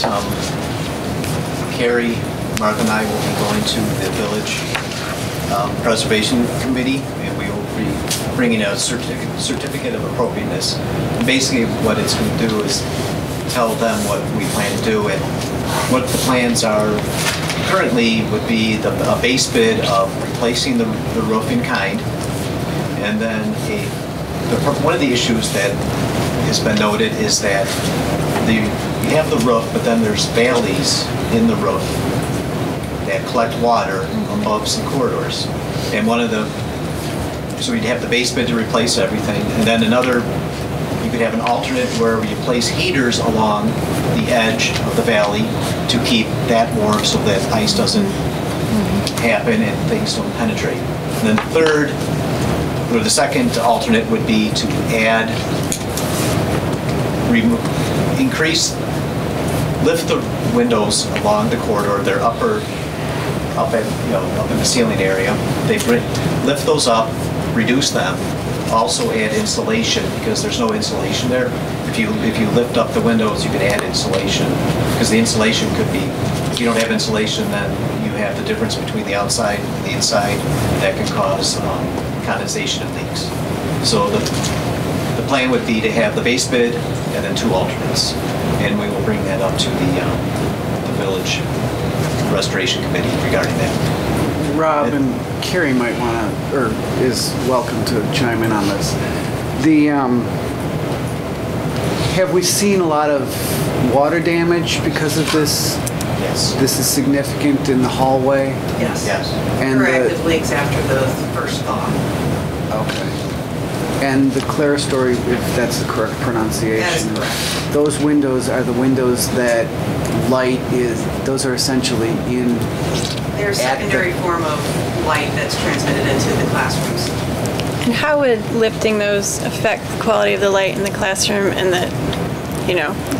Carrie, Mark, and I will be going to the Village Preservation Committee, and we will be bringing a certificate of appropriateness. Basically, what it's going to do is tell them what we plan to do and what the plans are. Currently would be a base bid of replacing the roof in kind, and then one of the issues that has been noted is that you have the roof, but then there's valleys in the roof that collect water above some corridors. And so you'd have the base bid to replace everything, and then you could have an alternate where you place heaters along the edge of the valley to keep that warm so that ice doesn't happen and things don't penetrate. And then the second alternate would be to add lift the windows along the corridor, they're up in the ceiling area. They lift those up, reduce them, also add insulation because there's no insulation there. If you lift up the windows, you can add insulation because the insulation could be, if you don't have insulation, then you have the difference between the outside and the inside that can cause condensation and leaks. So the plan would be to have the base bid and then 2 alternates, and we will bring that up to the village restoration committee regarding that. Rob and Carrie might want to, or is welcome to chime in on this. Have we seen a lot of water damage because of this? Yes. This is significant in the hallway? Yes. Yes. And Corrective leaks after the first thaw. Okay. And the clerestory, if that's the correct pronunciation. That is correct. Those windows are the windows that light is, those are essentially in... They're a secondary form of light that's transmitted into the classrooms. And how would lifting those affect the quality of the light in the classroom and the,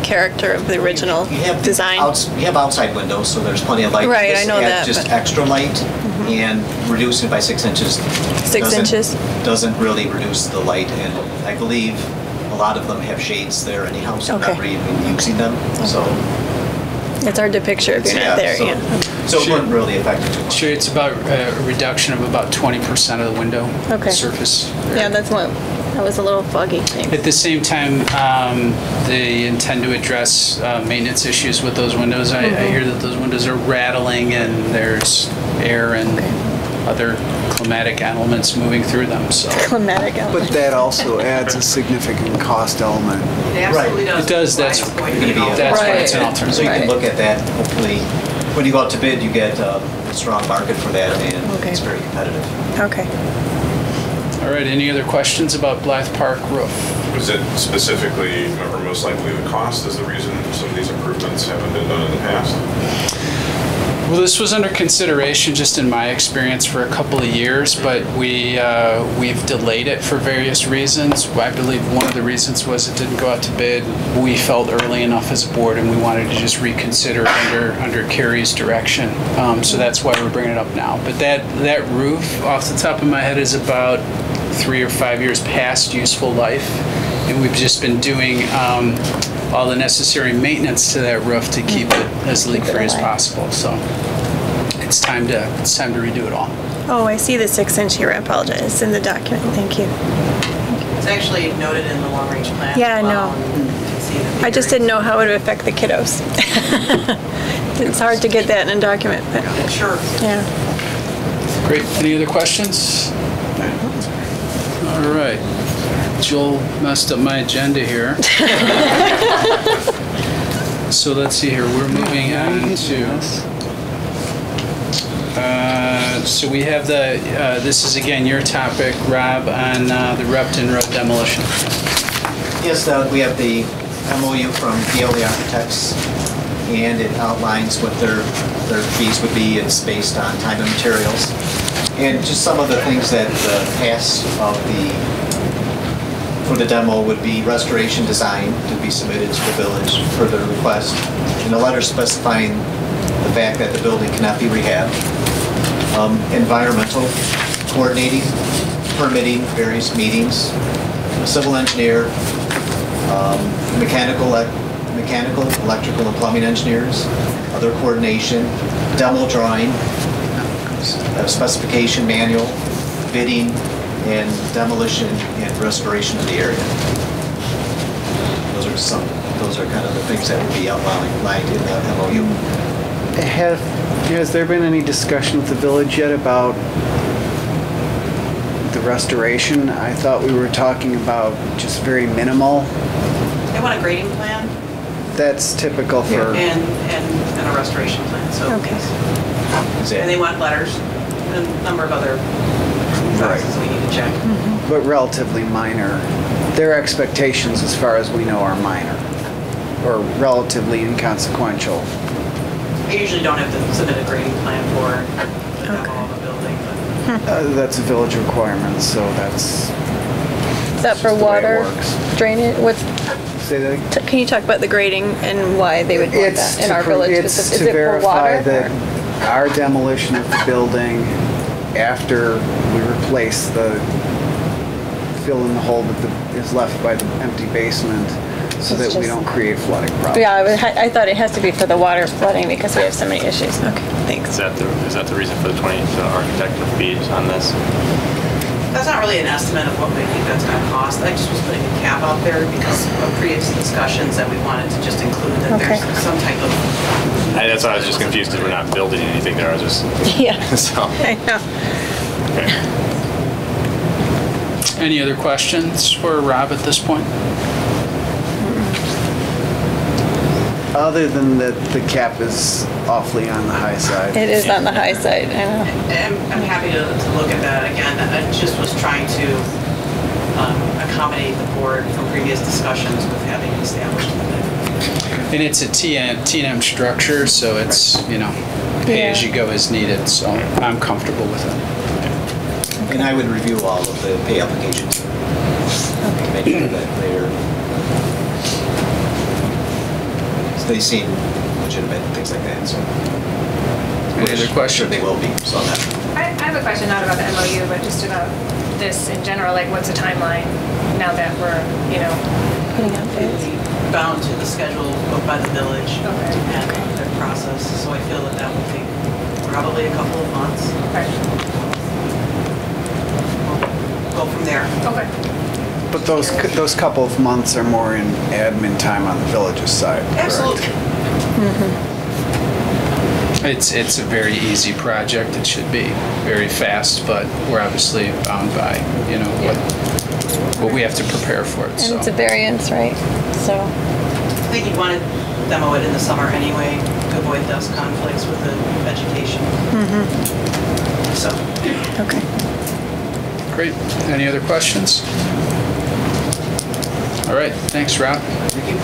character of the original design? You have outside windows, so there's plenty of light. Right, This I know adds that, just but- extra light and reduce it by 6 inches. 6 inches? Doesn't really reduce the light, and I believe a lot of them have shades there anyhow, so Okay. not really even using them. So It's hard to picture if you're not there. so it wouldn't really affect it too much. Sure, it's about a reduction of about 20% of the window Okay. surface. Yeah, that was a little foggy. At the same time, they intend to address maintenance issues with those windows. I hear that those windows are rattling and there's air and other climatic elements moving through them. So Climatic element. But that also adds a significant cost element. It absolutely does. It does, that's It's going to gonna be be- an that's why Right. it's an alternative. So you can Right. look at that, hopefully, when you go out to bid, you get a strong market for that, and Okay. it's very competitive. Okay. All right, any other questions about Blythe Park roof? Was it specifically, or most likely the cost is the reason some of these improvements haven't been done in the past? Well, this was under consideration, just in my experience, for a couple of years, but we've delayed it for various reasons. I believe one of the reasons was it didn't go out to bid. We felt early enough as a board, and we wanted to just reconsider it under Carrie's direction. So that's why we're bringing it up now. But that roof, off the top of my head, is about 3 or 5 years past useful life, and we've just been doing all the necessary maintenance to that roof to keep it as leak-free as possible. So it's time to redo it all. Oh, I see the 6 inch here. I apologize. It's in the document. Thank you. It's actually noted in the long-range plan. Yeah, I as well, know. and you can see the I just didn't know how it would affect the kiddos. It's hard to get that in a document, but figures. Sure. yeah. Great. Any other questions? All right. Joel messed up my agenda here. So let's see here. We're moving on to. So we have this is again your topic, Rob, on the Repton Road demolition. Yes, we have the MOU from PLE Architects, and it outlines what their fees would be. It's based on time and materials. And just some of the things that pass for the demo would be restoration design to be submitted to the village for their request, and a letter specifying the fact that the building cannot be rehabbed. Environmental coordinating, permitting various meetings, a civil engineer, mechanical, electrical, and plumbing engineers, other coordination, demo drawing, a specification manual, bidding, and demolition and restoration of the area. Those are kind of the things that would be outlined in the MOU. Has there been any discussion with the village yet about the restoration? I thought we were talking about just very minimal. They want a grading plan That's typical for... and a restoration plan, so. Okay. And they want letters and a number of other boxes we need to check. But relatively minor. Their expectations, as far as we know, are minor, or relatively inconsequential. I usually don't have to submit a grading plan for the demo of a building, but That's a village requirement, so that's... Is that for just the way it water works. drainage? What's Say that again? Can you talk about the grading and why they would want that in our village? It's Is to it for verify water? that our demolition of the building after we replace the, fill in the hole that is left by the empty basement so that we don't create flooding problems. Yeah, I thought it has to be for the water flooding because we have so many issues. Okay, thanks. Is that the reason for the architect fees on this? That's not really an estimate of what we think that's going to cost. I just was putting a cap out there because of previous discussions that we wanted to just include that there's some type of... That's why I was just confused because we're not building anything there. I was just... Yeah, so. I know. Okay. Any other questions for Rob at this point? Other than that the cap is awfully on the high side. It is on the high side, I know. I'm happy to look at that again. I just was trying to accommodate the board from previous discussions with having an established limit. And it's a T&M structure, so it's, you know, pay as you go as needed, so I'm comfortable with it. And I would review all of the pay applications. Make sure that they seem legitimate and things like that, so. Any other questions? They will be, so on that. I have a question, not about the MOU, but just about this in general, like what's the timeline now that we're, you know, putting out bids? Bound to the schedule by the village and their process, so I feel that will take probably a couple of months. Okay. We'll go from there. Okay. But those couple of months are more in admin time on the village's side. Absolutely. It's a very easy project. It should be very fast, but we're obviously bound by, you know, what we have to prepare for it. And so. it's a variance, right? So. I think you'd want to demo it in the summer anyway to avoid those conflicts with the vegetation. So. Okay. Great. Any other questions? All right. Thanks, Rob. Thank you.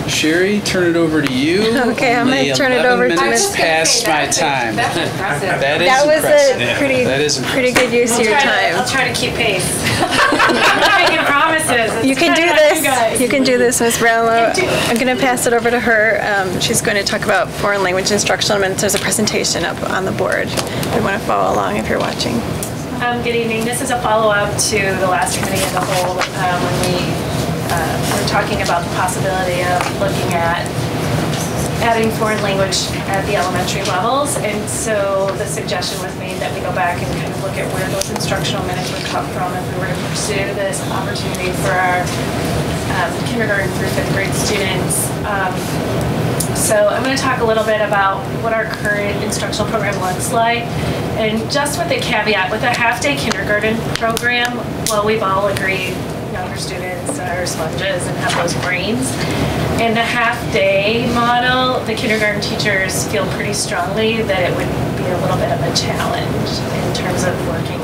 Sherry, turn it over to you. Okay, I'm going to turn it over to minutes Ms. past my time. That's impressive. That was impressive. a pretty, That is pretty good use of your time. I'll try to keep pace. I'm not making promises. You can do this. You can do this, Ms. Brownlow. I'm going to pass it over to her. She's going to talk about foreign language instructional minutes. There's a presentation up on the board. If you want to follow along if you're watching. Good evening. This is a follow-up to the last committee of the whole when we were talking about the possibility of looking at adding foreign language at the elementary levels. And so the suggestion was made that we go back and kind of look at where those instructional minutes would come from if we were to pursue this opportunity for our kindergarten through 5th grade students. So I'm going to talk a little bit about what our current instructional program looks like. And just with the caveat, with a half-day kindergarten program, well, we've all agreed younger students are sponges and have those brains. In the half-day model, the kindergarten teachers feel pretty strongly that it would be a little bit of a challenge in terms of working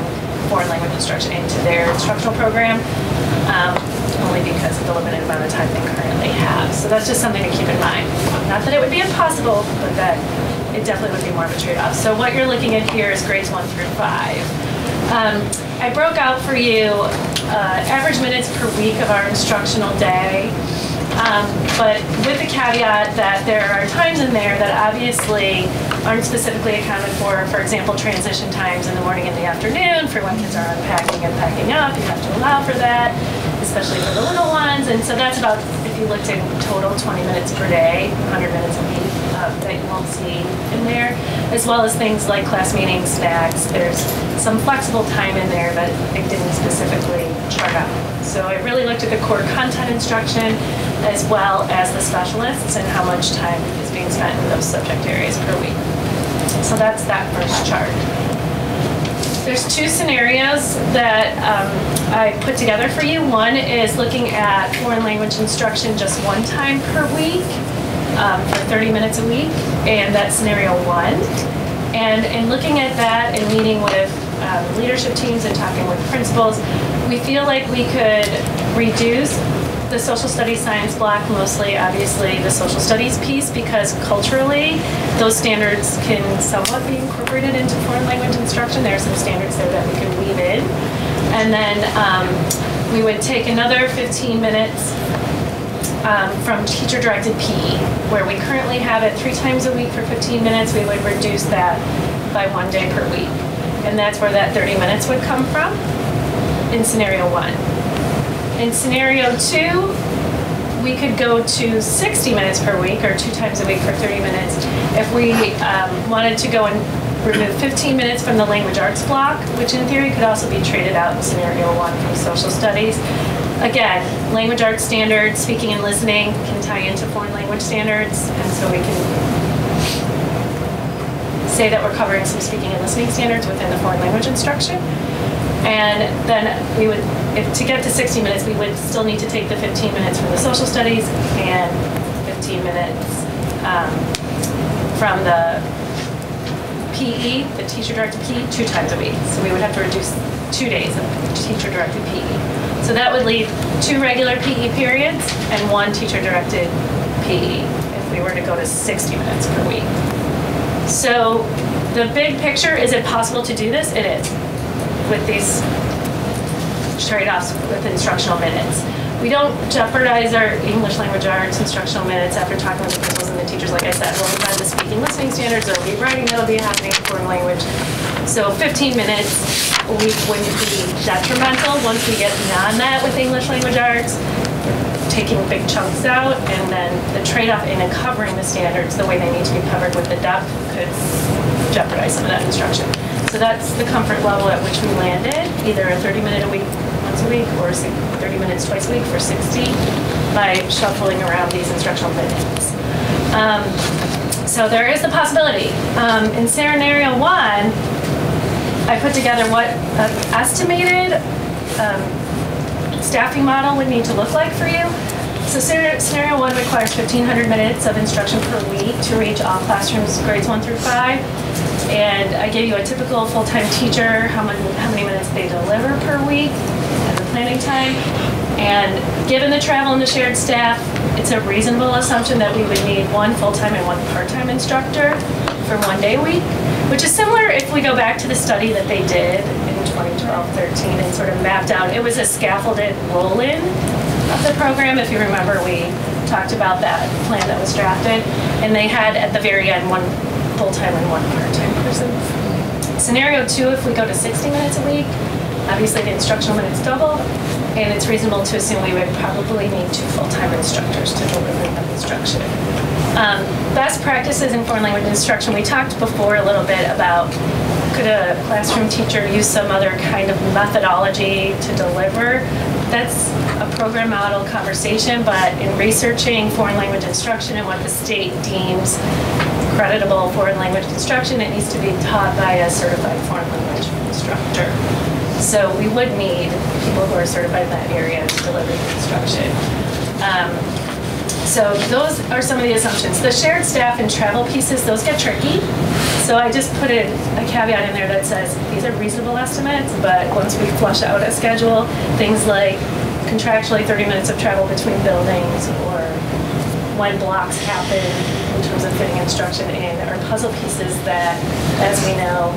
foreign language instruction into their instructional program, only because of the limited amount of time they currently have. So that's just something to keep in mind. Not that it would be impossible, but that it definitely would be more of a trade-off. So what you're looking at here is grades 1 through 5. I broke out for you average minutes per week of our instructional day, but with the caveat that there are times in there that obviously aren't specifically accounted for example, transition times in the morning and the afternoon for when kids are unpacking and packing up. You have to allow for that, especially for the little ones. And so that's about, if you looked at total 20 minutes per day, 100 minutes a week that you won't see in there, as well as things like class meetings, snacks. There's some flexible time in there that I didn't specifically chart out. So I really looked at the core content instruction as well as the specialists and how much time is being spent in those subject areas per week. So that's that first chart. There's two scenarios that I put together for you. One is looking at foreign language instruction just one time per week for 30 minutes a week, and that's scenario 1. And in looking at that and meeting with leadership teams and talking with principals, we feel like we could reduce the social studies science block, mostly obviously the social studies piece, because culturally those standards can somewhat be incorporated into foreign language instruction. There are some standards there that we can weave in. And then we would take another 15 minutes from teacher-directed PE, where we currently have it 3 times a week for 15 minutes. We would reduce that by 1 day per week. And that's where that 30 minutes would come from in scenario 1. In scenario 2, we could go to 60 minutes per week, or 2 times a week for 30 minutes, if we wanted to go and remove 15 minutes from the language arts block, which in theory could also be traded out in scenario 1 from social studies. Again, language arts standards, speaking and listening can tie into foreign language standards, and so we can say that we're covering some speaking and listening standards within the foreign language instruction. And then we would, to get to 60 minutes, we would still need to take the 15 minutes from the social studies and 15 minutes from the PE, the teacher-directed PE, 2 times a week. So we would have to reduce 2 days of teacher-directed PE. So that would leave 2 regular PE periods and 1 teacher-directed PE if we were to go to 60 minutes per week. So the big picture, is it possible to do this? It is, with these trade-offs with instructional minutes. We don't jeopardize our English language arts instructional minutes after talking with the principals and the teachers. Like I said, we'll have the speaking listening standards, there'll be writing that'll be happening in foreign language. So 15 minutes a week wouldn't be detrimental. Once we get beyond that with English language arts, taking big chunks out, and then the trade-off in covering the standards the way they need to be covered with the depth could jeopardize some of that instruction. So that's the comfort level at which we landed, either a 30-minute a week once a week or 30 minutes twice a week for 60 by shuffling around these instructional minutes. So there is the possibility. In scenario 1, I put together what an estimated staffing model would need to look like for you. So scenario 1 requires 1,500 minutes of instruction per week to reach all classrooms grades 1 through 5. And I gave you a typical full-time teacher, how many minutes they deliver per week, and the planning time. And given the travel and the shared staff, it's a reasonable assumption that we would need 1 full-time and 1 part-time instructor for 1 day a week, which is similar if we go back to the study that they did in 2012-13 and sort of mapped out. It was a scaffolded roll-in of the program. If you remember, we talked about that plan that was drafted, and they had at the very end 1 full-time and 1 part-time person. Scenario 2, if we go to 60 minutes a week, obviously the instructional minutes double, and it's reasonable to assume we would probably need 2 full-time instructors to deliver that instruction. Best practices in foreign language instruction, we talked before a little bit about could a classroom teacher use some other kind of methodology to deliver. That's a program model conversation, but in researching foreign language instruction and what the state deems creditable foreign language instruction, it needs to be taught by a certified foreign language instructor. So we would need people who are certified in that area to deliver the instruction. So those are some of the assumptions. The shared staff and travel pieces, those get tricky. So I just put a caveat in there that says these are reasonable estimates, but once we flush out a schedule, things like contractually 30 minutes of travel between buildings, or when blocks happen in terms of fitting instruction in, are puzzle pieces that, as we know,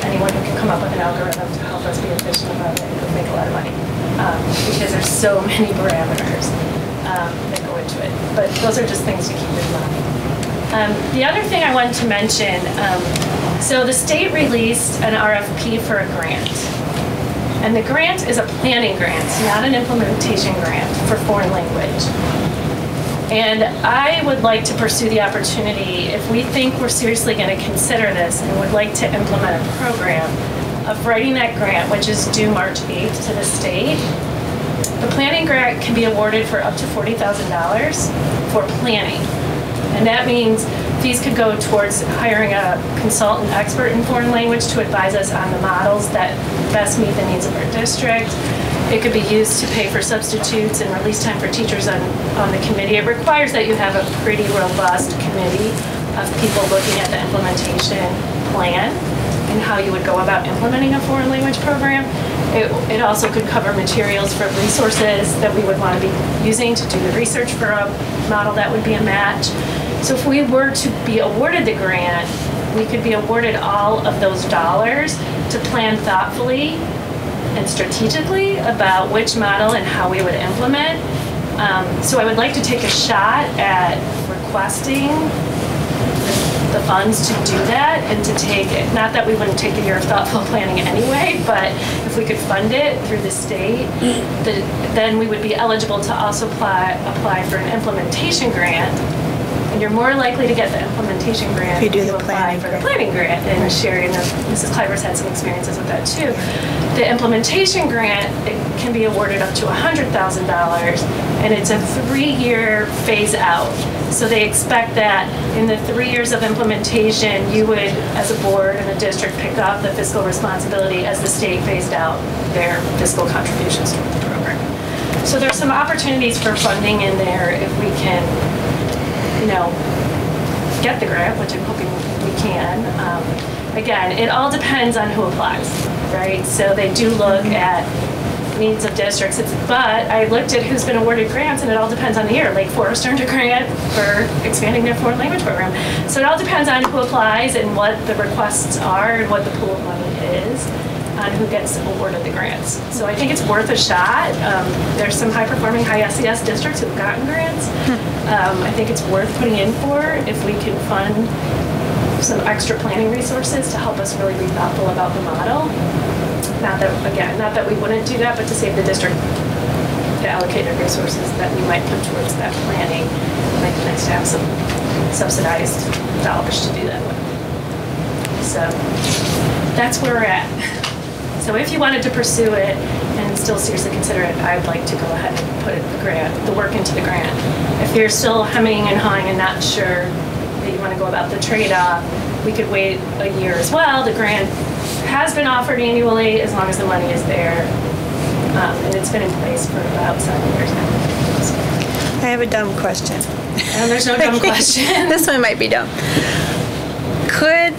anyone who can come up with an algorithm to help us be efficient about it would make a lot of money, because there's so many parameters that go into it. But those are just things to keep in mind. The other thing I wanted to mention, so the state released an RFP for a grant. And the grant is a planning grant, not an implementation grant for foreign language. And I would like to pursue the opportunity, if we think we're seriously going to consider this and would like to implement a program, of writing that grant, which is due March 8th to the state. The planning grant can be awarded for up to $40,000 for planning. And that means fees could go towards hiring a consultant expert in foreign language to advise us on the models that best meet the needs of our district. It could be used to pay for substitutes and release time for teachers on the committee. It requires that you have a pretty robust committee of people looking at the implementation plan and how you would go about implementing a foreign language program. It also could cover materials for resources that we would want to be using to do the research for a model that would be a match. So if we were to be awarded the grant, we could be awarded all of those dollars to plan thoughtfully and strategically about which model and how we would implement. So I would like to take a shot at requesting the funds to do that and to take it. Not that we wouldn't take a year of thoughtful planning anyway, but if we could fund it through the state, then we would be eligible to also apply for an implementation grant. And you're more likely to get the implementation grant if you do the apply for the planning grant. And Sherry and Mrs. Cliver's had some experiences with that too. The implementation grant, it can be awarded up to $100,000, and it's a 3-year phase out. So they expect that in the 3 years of implementation, you would, as a board and a district, pick up the fiscal responsibility as the state phased out their fiscal contributions to the program. So there's some opportunities for funding in there if we can, get the grant, which I'm hoping we can. Again, it all depends on who applies, right? So they do look at needs of districts, but I looked at who's been awarded grants, and it all depends on the year. Lake Forest earned a grant for expanding their foreign language program. So it all depends on who applies and what the requests are and what the pool of money is on who gets awarded the grants. So I think it's worth a shot. There's some high-performing, high SES districts who've gotten grants. I think it's worth putting in for if we can fund some extra planning resources to help us really be thoughtful about the model. Not that we wouldn't do that, but to save the district the allocated resources that we might put towards that planning. It might be nice to have some subsidized dollars to do that with. So that's where we're at. So if you wanted to pursue it and still seriously consider it, I'd like to go ahead and put the work into the grant. If you're still hemming and hawing and not sure that you want to go about the trade-off, we could wait a year as well. The grant has been offered annually as long as the money is there, and it's been in place for about 7 years now. So. I have a dumb question. And there's no dumb question. This one might be dumb. Could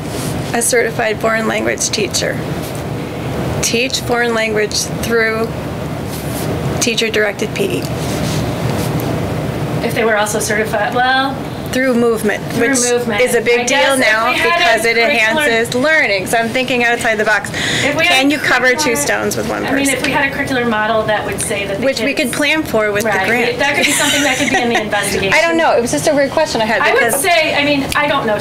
a certified foreign language teacher teach foreign language through teacher-directed PE? If they were also certified, well, through movement, which is a big deal now because it enhances learning. So I'm thinking outside the box. Can you cover two stones with one person? I mean, if we had a curricular model that would say that which we could plan for with the grant. That could be something that could be in the investigation. I don't know. It was just a weird question I had. I would say, I mean, I don't know.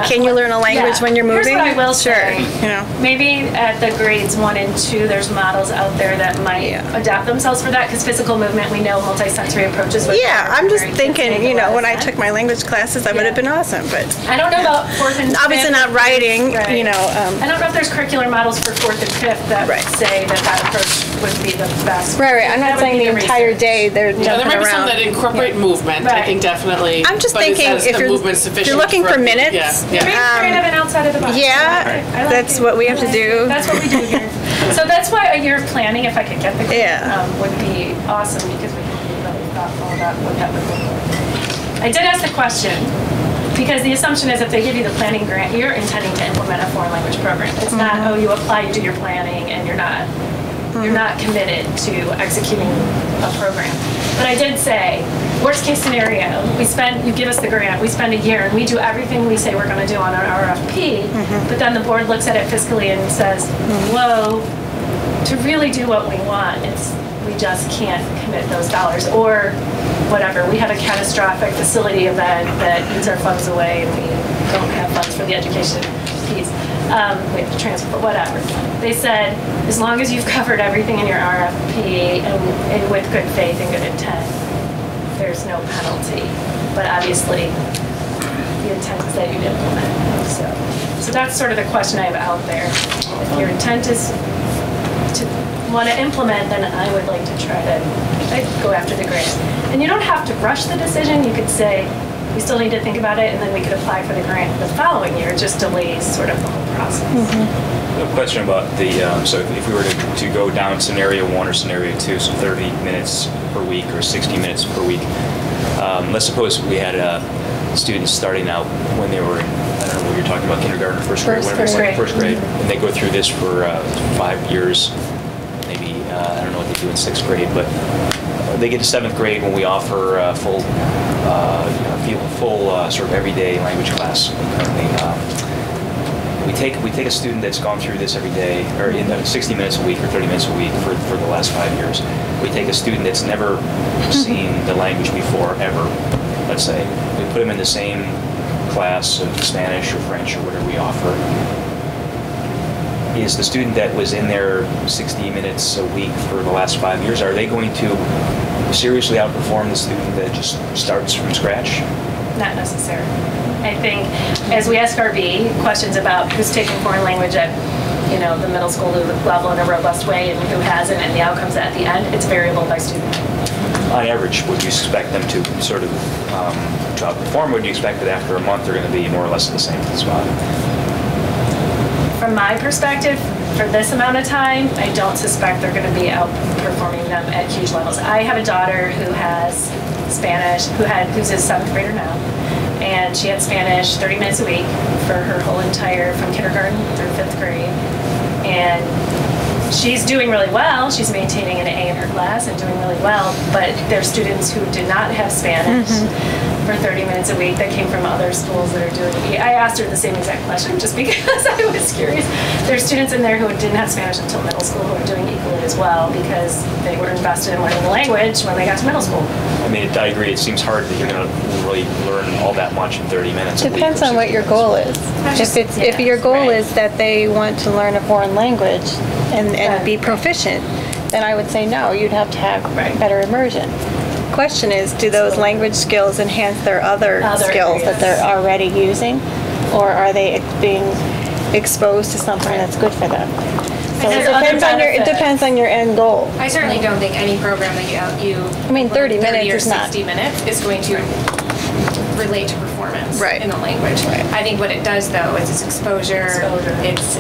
Can you learn a language when you're moving? Here's what I will say. Sure. Maybe at the grades 1 and 2, there's models out there that might adapt themselves for that, because physical movement, we know multisensory approaches. Yeah, I'm just thinking, when I took my language classes, I would have been awesome, but I don't know about 4th and 5th. Obviously not writing, I don't know if there's curricular models for 4th and 5th that say that approach would be the best. Right. I'm not saying the entire day they're jumping around. There might be some that incorporate movement. I think definitely. I'm just thinking if you're looking for minutes. Being creative and outside of the box. Yeah, that's what we have to do. That's what we do here. So that's why a year of planning, if I could get the grant, would be awesome, because we can be really thoughtful about what that would look like. I did ask the question, because the assumption is if they give you the planning grant, you're intending to implement a foreign language program. It's not, oh, you apply, you do your planning, and you're not committed to executing a program. But I did say, worst case scenario, you give us the grant, we spend a year, and we do everything we say we're going to do on our RFP, but then the board looks at it fiscally and says, whoa, to really do what we want, we just can't commit those dollars, or whatever. We have a catastrophic facility event that eats our funds away, and we don't have funds for the education piece. We have to transfer, whatever. They said, as long as you've covered everything in your RFP and with good faith and good intent, there's no penalty. But obviously, the intent is that you'd implement. So that's sort of the question I have out there. If your intent is to want to implement, then I would like to try to go after the grant. And you don't have to rush the decision. You could say, we still need to think about it, and then we could apply for the grant the following year. It just delays sort of the whole process. A question about so if we were to go down scenario 1 or scenario 2, so 30 minutes per week or 60 minutes per week, let's suppose we had students starting out when they were, I don't know what you're talking about, kindergarten or first grade, first grade, and they go through this for 5 years, maybe, I don't know what they do in 6th grade, but they get to 7th grade when we offer full sort of everyday language class currently. we take a student that's gone through this every day, or in 60 minutes a week or 30 minutes a week for the last 5 years. We take a student that's never seen the language before, ever, let's say. We put them in the same class of Spanish or French or whatever we offer. Is the student that was in there 60 minutes a week for the last 5 years, are they going to seriously outperform the student that just starts from scratch? Not necessarily. I think as we ask RB questions about who's taking foreign language at the middle school level in a robust way and who hasn't, and the outcomes at the end, it's variable by student. On average, would you expect them to sort of to outperform? Would you expect that after a month they're going to be more or less at the same spot? From my perspective, for this amount of time, I don't suspect they're going to be outperforming them at huge levels. I have a daughter who has Spanish, who's a 7th grader now, and she had Spanish 30 minutes a week for her whole entire, from kindergarten through 5th grade. And she's doing really well. She's maintaining an A in her class and doing really well, but there's students who did not have Spanish for 30 minutes a week that came from other schools that are doing it. I asked her the same exact question just because I was curious. There's students in there who didn't have Spanish until middle school who are doing equally as well because they were invested in learning the language when they got to middle school. I mean, I agree. It seems hard that you're going to really learn all that much in 30 minutes. Depends on what your goal is. If your goal is that they want to learn a foreign language and be proficient, then I would say no. You'd have to have better immersion. Question is, do those language skills enhance their other skills that they're already using, or are they being exposed to something that's good for them? So it depends on your end goal. I certainly don't think any program that you I mean, 30 minutes or is not 60 minutes is going to relate to performance in the language. I think what it does though is it's exposure. It's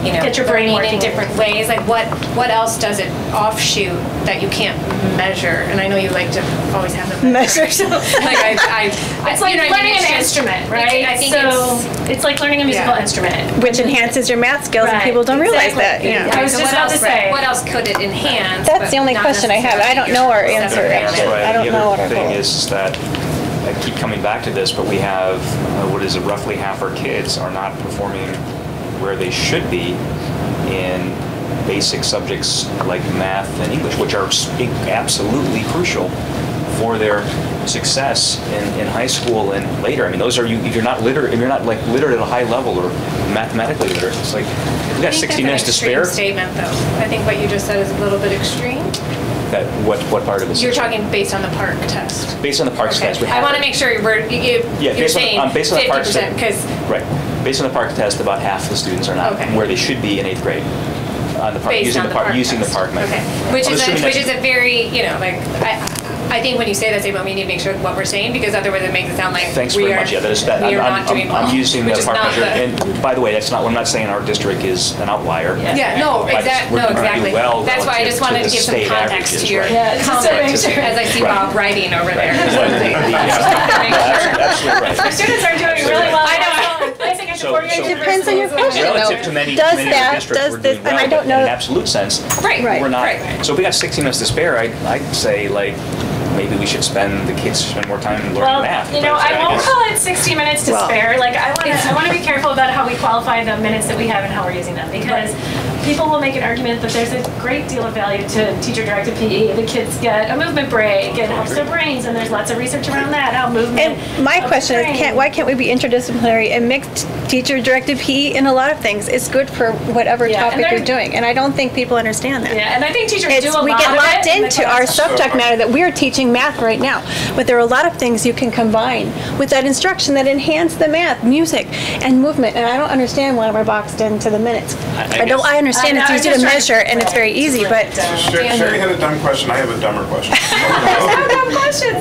get your brain working in different ways. Like what else does it offshoot that you can't measure? And I know you like to always have the measure. So like it's like learning an instrument, right? I think it's like learning a musical instrument, which enhances your math skills, and people don't realize that. I was just about to say, what else could it enhance? That's the only question I have. I don't know our answer. I don't know what our goal is. The other thing is. is that I keep coming back to this, but we have what is it, roughly half our kids are not performing where they should be in basic subjects like math and English, which are absolutely crucial for their success in high school and later. I mean, those are if you're not literate at a high level or mathematically literate, it's like we got 60 minutes to spare. Statement though. I think what you just said is a little bit extreme. That what part of this? You're talking based on the PARC test. Based on the PARC test, I want to make sure you're saying 50% because right. Based on the PARC test, about half the students are not where they should be in 8th grade. On the PARC, using the PARC method. Okay. Which is a very I think when you say that statement, we need to make sure what we're saying because otherwise it makes it sound like thanks very much. Yeah, I'm using the PARC measure. And by the way, that's not. I'm not saying our district is an outlier. Exactly. Well, that's why I just wanted to give some context to your comments as I see Bob writing over there. Absolutely right. Our students are doing really well. I know. It depends on your question. Relative to many districts, we're doing well, and I don't know in an absolute sense, we're not. So if we got 60 minutes to spare, I'd say maybe we should the kids spend more time learning math. I won't call it 60 minutes to spare. Like I want to be careful about how we qualify the minutes that we have and how we're using them because people will make an argument that there's a great deal of value to teacher-directed PE. The kids get a movement break. It helps their brains, and there's lots of research around that. How movement. And my question is, why can't we be interdisciplinary and mixed teacher-directed PE in a lot of things? It's good for whatever topic you're doing, and I don't think people understand that. Yeah, and I think teachers do a lot. We get locked into our subject matter that we're teaching math right now, but there are a lot of things you can combine with that instruction that enhance the math, music, and movement. And I don't understand why we're boxed into the minutes. I understand it's easy to measure and it's very easy, but Sherry had a dumb question. I have a dumber question.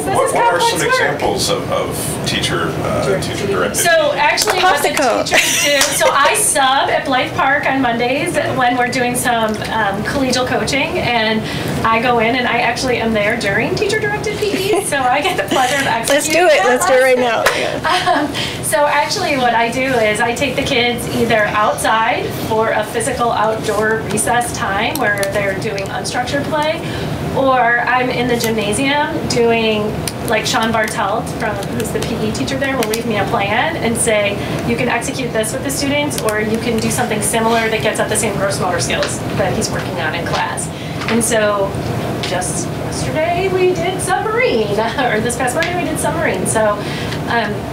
What are some examples of teacher-directed? So actually, what the teachers do. So I sub at Blythe Park on Mondays when we're doing some collegial coaching, and I go in and I actually am there during teacher-directed PE. So I get the pleasure of executing. Let's do it. Let's do it right now. So actually, what I do is I take the kids either outside for a physical outdoor outdoor recess time where they're doing unstructured play, or I'm in the gymnasium doing, like Sean Bartelt, who's the PE teacher there, will leave me a plan and say, you can execute this with the students, or you can do something similar that gets at the same gross motor skills that he's working on in class. And so just yesterday we did submarine, or this past Monday we did submarine. So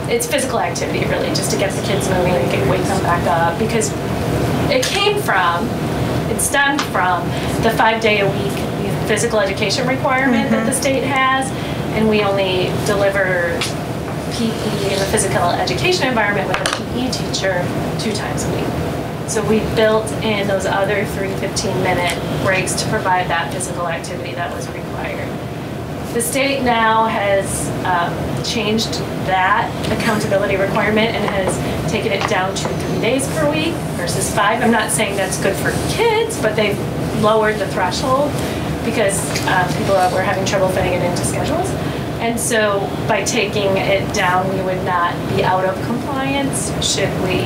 it's physical activity really, just to get the kids moving and wake them back up, because it stemmed from the 5-day-a-week physical education requirement that the state has, and we only deliver PE in the physical education environment with a PE teacher 2 times a week. So we built in those other 3 15-minute breaks to provide that physical activity that was required. The state now has changed that accountability requirement and has taken it down to 3 days per week versus 5. I'm not saying that's good for kids, but they've lowered the threshold because people were having trouble fitting it into schedules. And so by taking it down, we would not be out of compliance should we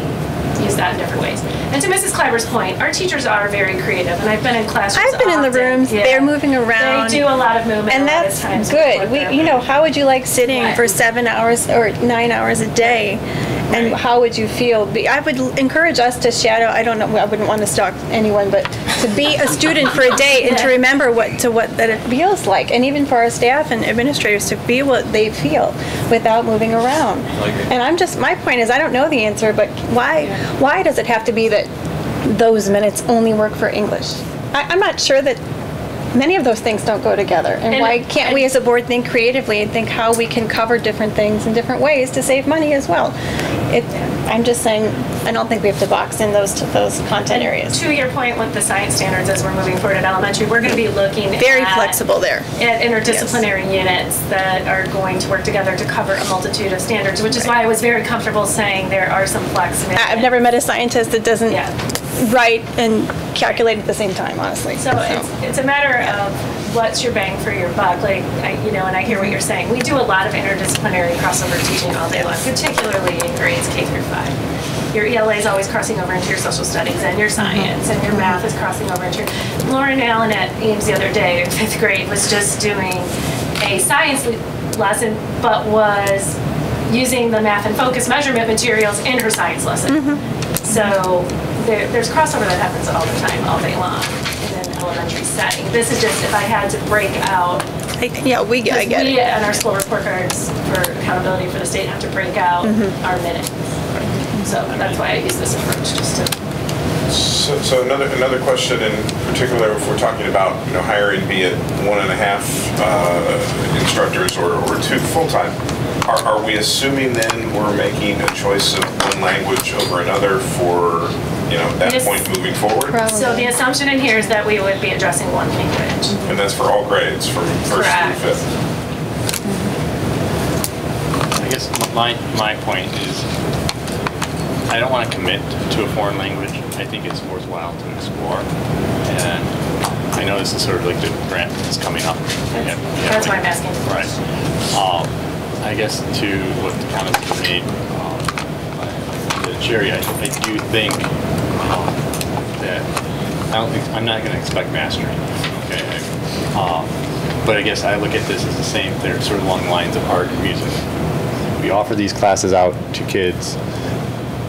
use that in different ways. And to Mrs. Kleiber's point, our teachers are very creative, and I've been in classrooms. I've been in the rooms. Yeah. They're moving around. They do a lot of movement, and that's good. You know, how would you like sitting for 7 hours or 9 hours a day? And how would you feel? I would encourage us to shadow. I don't know. I wouldn't want to stalk anyone, but to be a student for a day and to remember what that it feels like, and even for our staff and administrators to feel what they feel without moving around. And my point is, I don't know the answer, but why does it have to be that those minutes only work for English? I'm not sure that many of those things don't go together. And why can't we as a board think creatively and think how we can cover different things in different ways to save money as well? I'm just saying, I don't think we have to box in those content areas. To your point with the science standards, as we're moving forward at elementary, we're going to be looking very flexible there at interdisciplinary units that are going to work together to cover a multitude of standards, which is why I was very comfortable saying there are some flexibility. I've never met a scientist that doesn't write and calculate at the same time, honestly. So it's a matter of what's your bang for your buck, and I hear what you're saying. We do a lot of interdisciplinary crossover teaching all day long, particularly in grades K through 5. Your ELA is always crossing over into your social studies and your science, and your math is crossing over into your... Lauren Allen at Ames the other day, in 5th grade, was just doing a science lesson, but was using the math and focus measurement materials in her science lesson. So there's crossover that happens all the time, all day long in an elementary setting. This is just if I had to break out. I get it. We and our school report cards for accountability for the state have to break out our minutes. So that's why I use this approach, just to. So another question in particular, if we're talking about hiring, be it 1.5 instructors or 2 full-time, are we assuming then we're making a choice of one language over another for that point moving forward? Probably. So the assumption in here is that we would be addressing one language. And that's for all grades, from 1st through 5th. I guess my point is, I don't want to commit to a foreign language. I think it's worthwhile to explore. And I know this is sort of like the grant that's coming up. That's why I'm asking. Right. I guess to what the comments were made, Sherry, I do think that I'm not going to expect mastery. Okay. But I guess I look at this as the same. They're sort of along the lines of art and music. We offer these classes out to kids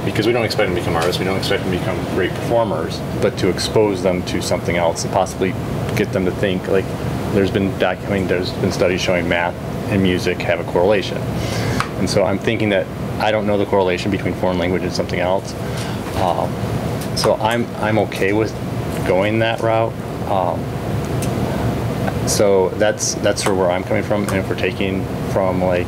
because we don't expect them to become artists, we don't expect them to become great performers, but to expose them to something else and possibly get them to think. Like there's been studies showing math and music have a correlation, and so I'm thinking that I don't know the correlation between foreign language and something else, so I'm okay with going that route. So that's sort of where I'm coming from. And if we're taking from I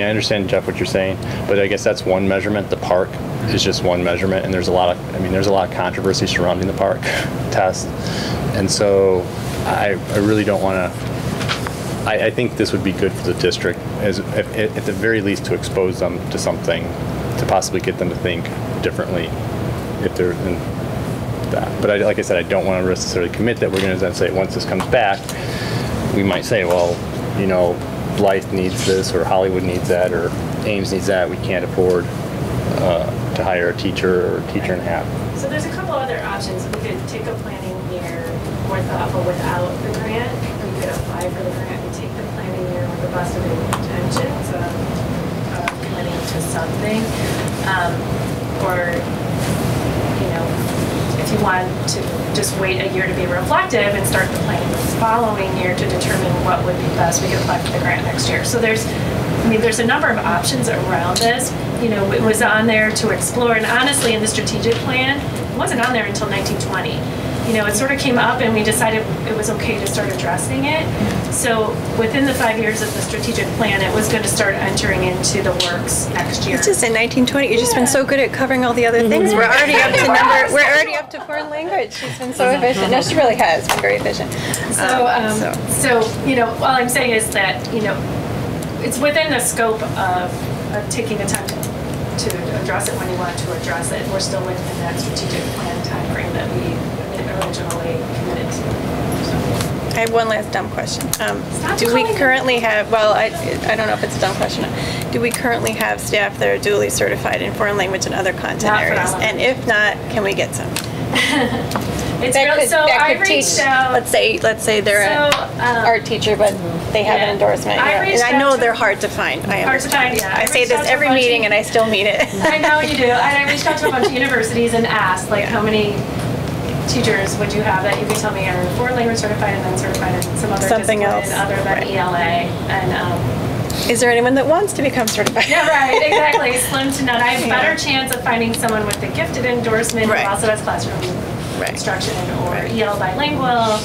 understand, Jeff, what you're saying, but I guess that's one measurement. The park is just one measurement, and there's a lot of controversy surrounding the park test, and so I really don't want to. I think this would be good for the district, at the very least, to expose them to something, to possibly get them to think differently, if they're in that. But like I said, I don't want to necessarily commit that we're going to then say once this comes back, we might say, well, Blythe needs this, or Hollywood needs that, or Ames needs that. We can't afford to hire a teacher or a teacher and a half. So there's a couple other options. We could take a planning year more thoughtful without the grant. We could apply for the grant and take the planning year with the best of intentions of committing to something. Or, you know, if you want to just wait a year to be reflective and start the planning the following year to determine what would be best, we could apply for the grant next year. So there's a number of options around this. You know, it was on there to explore, and honestly, in the strategic plan, it wasn't on there until 1920. You know, it sort of came up and we decided it was okay to start addressing it. So within the 5 years of the strategic plan, it was going to start entering into the works next year. It's just in 1920. You've just been so good at covering all the other things. We're already up to We're already up to foreign language. She's been so efficient. No, she really has been very efficient. So you know, all I'm saying is that, you know, it's within the scope of taking the time to address it when you want to address it. We're still within that strategic plan timeframe that we originally committed to. I have one last dumb question. Do we currently have, well, I don't know if it's a dumb question. Do we currently have staff that are duly certified in foreign language and other content areas? And if not, can we get some? It's real, so I reached out. Let's say they're an art teacher, but they have an endorsement. And I know they're hard to find. Hard to find, yeah. I say this every meeting and I still mean it. I know you do. And I reached out to a bunch of universities and asked, like, how many teachers would you have that you could tell me are foreign language certified and then certified in some other discipline other than ELA? And is there anyone that wants to become certified? Yeah, right, exactly. Slim to none. I have a better chance of finding someone with the gifted endorsement who also has classroom instruction or EL bilingual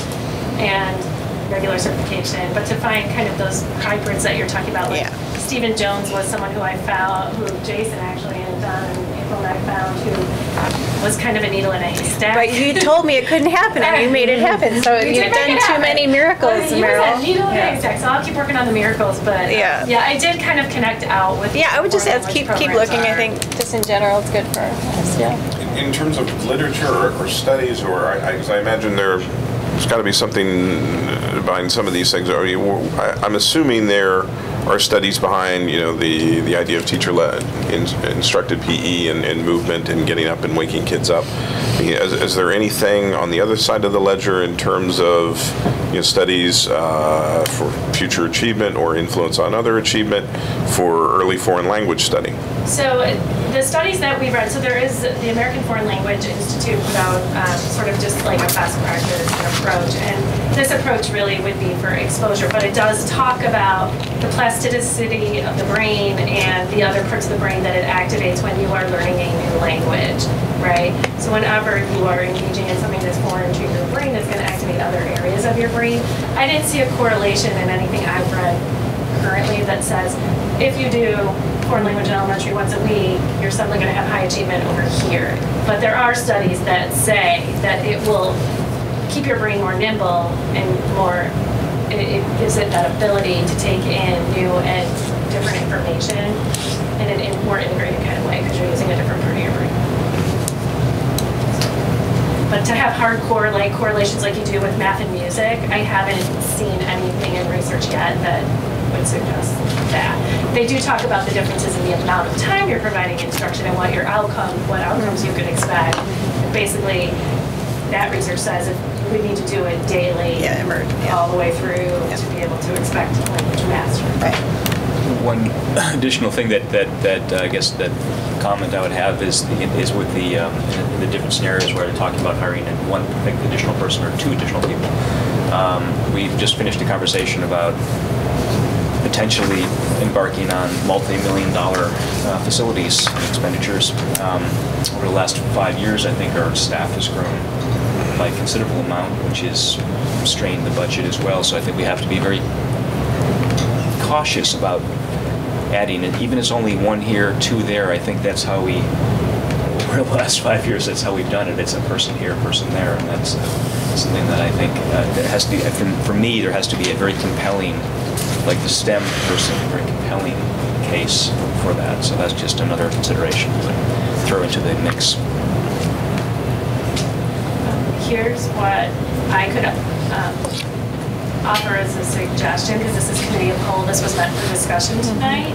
and regular certification. But to find kind of those hybrids that you're talking about, like Stephen Jones was someone who I found, who Jason actually and Don and April and I found, who was kind of a needle in a haystack. Right, you told me it couldn't happen and you made it happen. So you've done too many miracles, Meryl. Needle in a haystack. So I'll keep working on the miracles, but yeah, I did kind of connect out with. Yeah, I would just ask, keep looking. I think just in general, it's good for us. Yeah. In terms of literature or studies, or I imagine there's got to be something behind some of these things. I'm assuming there are studies behind, you know, the idea of teacher-led, instructed PE and movement and getting up and waking kids up. Is there anything on the other side of the ledger in terms of, you know, studies for future achievement or influence on other achievement for early foreign language study? So the studies that we read, so there is the American Foreign Language Institute put out sort of just like a best practice approach, and this approach really would be for exposure, but it does talk about the plasticity of the brain and the other parts of the brain that it activates when you are learning a new language, right? So whenever you are engaging in something that's foreign to your brain, it's going to activate other areas of your brain. I didn't see a correlation in anything I've read currently that says if you do foreign language in elementary once a week, you're suddenly going to have high achievement over here. But there are studies that say that it will keep your brain more nimble and more, it gives it that ability to take in new and different information in a more integrated kind of way because you're using a different part of your brain. But to have hardcore like correlations like you do with math and music, I haven't seen anything in research yet that would suggest that. They do talk about the differences in the amount of time you're providing instruction and what outcomes you could expect. And basically, that research says if we need to do it daily, all the way through to be able to expect language mastery. Right. One additional thing that I guess that comment I would have is with the different scenarios where they're talking about hiring one additional person or two additional people. We've just finished a conversation about potentially embarking on multi-million-dollar facilities expenditures. Over the last 5 years, I think our staff has grown by a considerable amount, which has strained the budget as well. So I think we have to be very cautious about adding, and even if it's only one here, two there, I think that's how over the last 5 years, that's how we've done it. It's a person here, a person there, and that's something that I think that has to be, for me, there has to be a very compelling, like the STEM person, a very compelling case for that. So that's just another consideration to throw into the mix. Here's what I could offer as a suggestion, because this is committee of whole, this was meant for discussion tonight,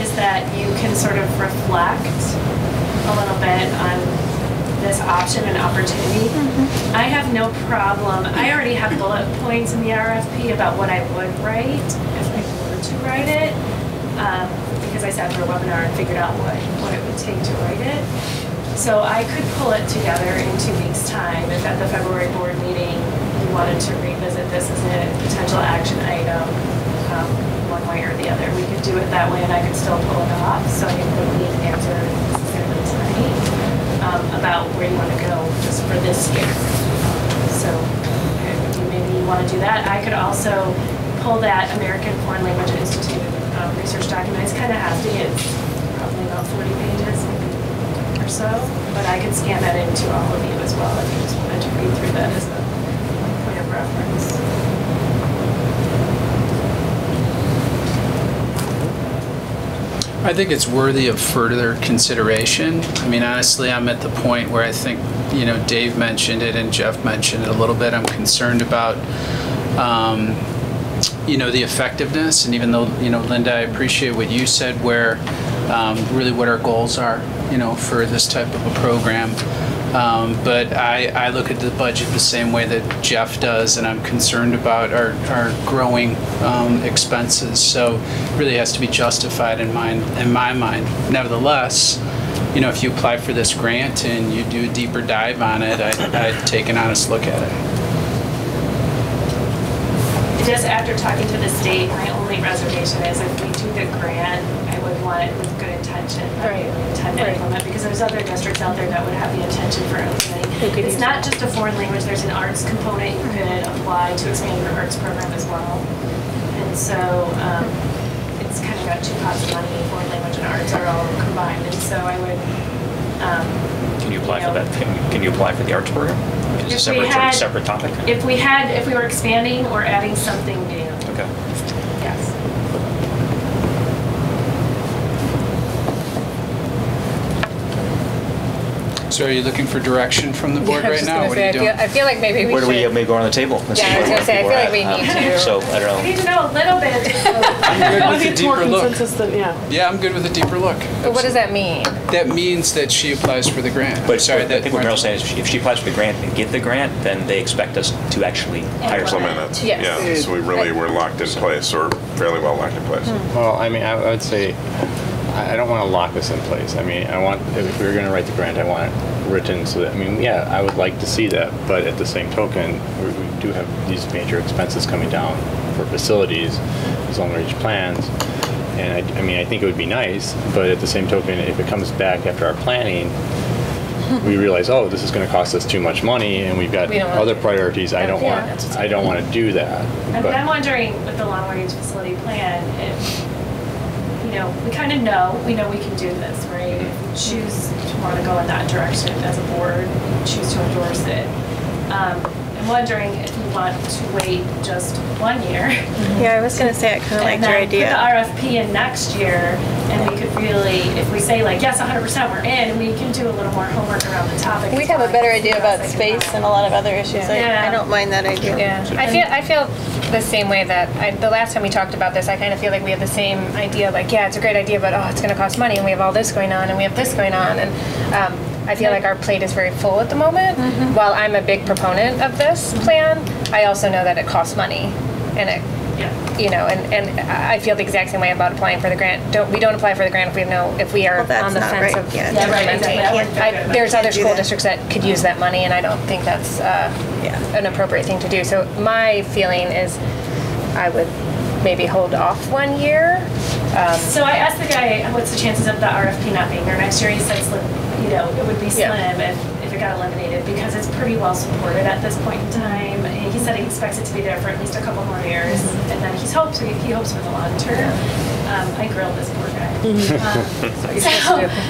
is that you can sort of reflect a little bit on this option and opportunity. I have no problem. I already have bullet points in the RFP about what I would write if I were to write it, because I sat through a webinar and figured out what it would take to write it. So I could pull it together in 2 weeks' time if at the February board meeting we wanted to revisit this as a potential action item, one way or the other. We could do it that way and I could still pull it off, so I wouldn't need an answer necessarily tonight about where you want to go just for this year. So maybe you want to do that. I could also pull that American Foreign Language Institute research document. It's kind of hefty. It's probably about 40 pages or so, but I could scan that into all of you as well if you just wanted to read through that as a point of reference. I think it's worthy of further consideration. I mean, honestly, I'm at the point where I think, you know, Dave mentioned it and Jeff mentioned it a little bit. I'm concerned about, you know, the effectiveness, and even though, you know, Linda, I appreciate what you said, where really what our goals are, you know, for this type of a program. But I look at the budget the same way that Jeff does, and I'm concerned about our growing expenses. So it really has to be justified in my mind. Nevertheless, you know, if you apply for this grant and you do a deeper dive on it, I'd take an honest look at it. Just after talking to the state, my only reservation is if we do the grant, I would want it with good intention, intend to implement, because there's other districts out there that would have the intention for implementing. It's not just a foreign language, there's an arts component you could apply to expand your arts program as well. And so it's kind of got two pots of money, foreign language and arts are all combined. And so I would... Can you apply for that? Can you apply for the arts program? It's a separate topic. If we were expanding or adding something new. Okay. Yes. So are you looking for direction from the board right now? What are you doing? I feel like maybe we Where do we should. maybe go on the table? Yeah, I was going to say, I feel like we need to. So, I don't know. We need to know a little bit. I'm good with a It's more deeper look. consensus than, Yeah, I'm good with a deeper look. But what does that mean? That means that she applies for the grant. But sorry, I think what Meryl's saying is if she applies for the grant and get the grant, then they expect us to actually hire someone. Implement it. Yes. Yeah, so we're locked in place, or fairly well locked in place. Well, I mean, I would say I don't want to lock this in place. I mean, if we were going to write the grant, I want it written so that, I mean, yeah, I would like to see that, but at the same token, we do have these major expenses coming down for facilities, these long-range plans, and I mean, I think it would be nice, but at the same token, if it comes back after our planning, we realize, oh, this is going to cost us too much money, and we've got other priorities. I don't want to do that. But I'm wondering with the long-range facility plan, if you know, we kind of know we can do this, right? If we choose to want to go in that direction as a board, choose to endorse it. I'm wondering if you want to wait just 1 year. Yeah, I was going to say I kind of liked your idea. Put the RFP in next year, and we could really, if we say like, yes, 100% we're in, we can do a little more homework around the topic. We'd have a better idea about space and a lot of other issues. I don't mind that idea. Yeah, I feel the same way that the last time we talked about this, I kind of feel like we had the same idea, like, yeah, it's a great idea, but oh, it's going to cost money, and we have all this going on, and we have this going on, and I feel like our plate is very full at the moment. While I'm a big proponent of this plan, I also know that it costs money, and it, you know, and I feel the exact same way about applying for the grant. We don't apply for the grant if we are on the fence of implementing. There's other school districts that could use that money, and I don't think that's an appropriate thing to do. So my feeling is, I would maybe hold off 1 year. So I asked the guy, what's the chances of the RFP not being here next year? He said, you know, it would be slim if it got eliminated, because it's pretty well supported at this point in time. He said he expects it to be there for at least a couple more years, and then he hopes for the long term. I grilled this poor guy.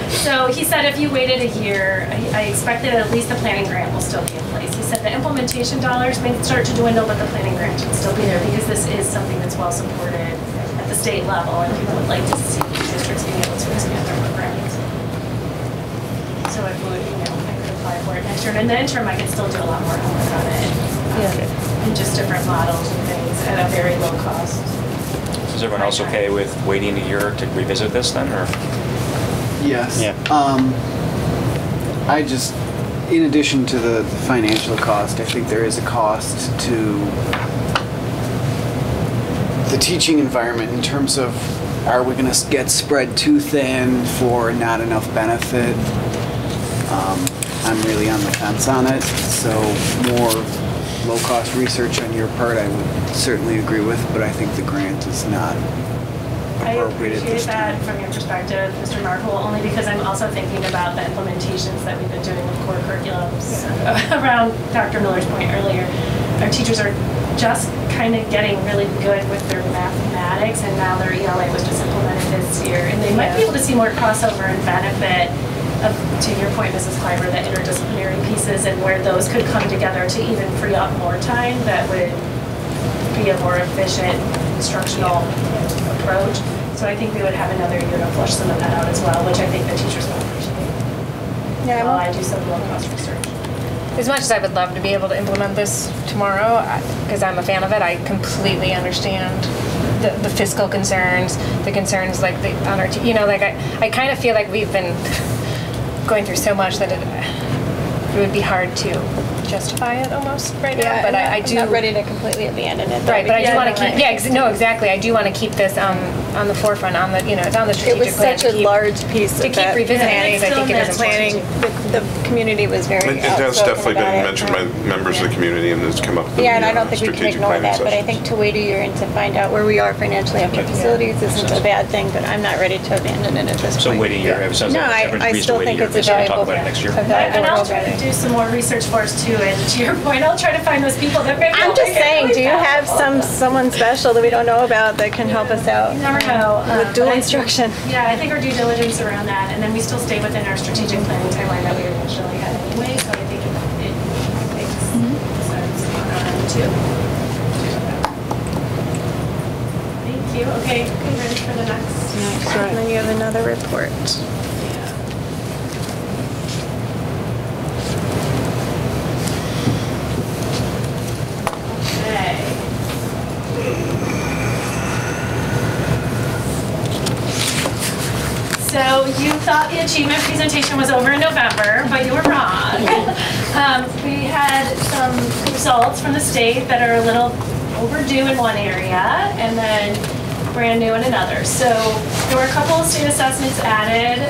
So he said if you waited a year, I expect that at least the planning grant will still be in place. He said the implementation dollars may start to dwindle, but the planning grant should still be there, because this is something that's well supported at the state level, and people would like to see districts being able to expand their programs. So I could apply for it next year. And in the interim, I could still do a lot more homework on it. And just different models and things at a very low cost. Is everyone else okay with waiting a year to revisit this then, or? Yes. Yeah. I just, in addition to the financial cost, I think there is a cost to the teaching environment in terms of, are we going to get spread too thin for not enough benefit? I'm really on the fence on it, so more low-cost research on your part I would certainly agree with, but I think the grant is not I appropriate at appreciate this that time. from your perspective, Mr. Markle, only because I'm also thinking about the implementations that we've been doing with core curriculums. Around Dr. Miller's point earlier, our teachers are just kind of getting really good with their mathematics, and now their ELA was just implemented this year, and they might be able to see more crossover and benefit of, to your point, Mrs. Kleiber, the interdisciplinary pieces and where those could come together to even free up more time that would be a more efficient instructional approach. So I think we would have another year to flush some of that out as well, which I think the teachers will appreciate. Yeah, While I do some low-cost research. As much as I would love to be able to implement this tomorrow, because I'm a fan of it, I completely understand the fiscal concerns, the concerns like on our, like I kind of feel like we've been going through so much that it would be hard to justify it almost right now. But I do. I'm not ready to completely abandon it. Though, right, but I do want to keep. right. No, exactly. I do want to keep this on the forefront. On the it's on the strategic It was plan such a large piece to of keep that revisiting planning. things. I think it is planning. The community was very. It has outspoken definitely about been it. mentioned by members of the community, and it's come up in Yeah, and I the don't think we can strategic ignore planning that, but I sessions. think to wait a year and to find out where we are financially after facilities isn't a bad thing, but I'm not ready to abandon it at this point. So waiting a year, it sounds No, like I everyone's still agrees think to it's wait a a year, so valuable, we'll talk about it next year. And I'll try to do some more research for us too, and to your point, I'll try to find those people that maybe I'm just saying, do you have someone special that we don't know about that can help us out? You never know. With dual But instruction. Yeah, I think our due diligence around that, and then we still stay within our strategic planning timeline that we originally had anyway, so I think it makes sense on our end too. Thank you. Okay, ready for the next? And then you have another report. So you thought the achievement presentation was over in November, but you were wrong. We had some results from the state that are a little overdue in one area and then brand new in another. So there were a couple of state assessments added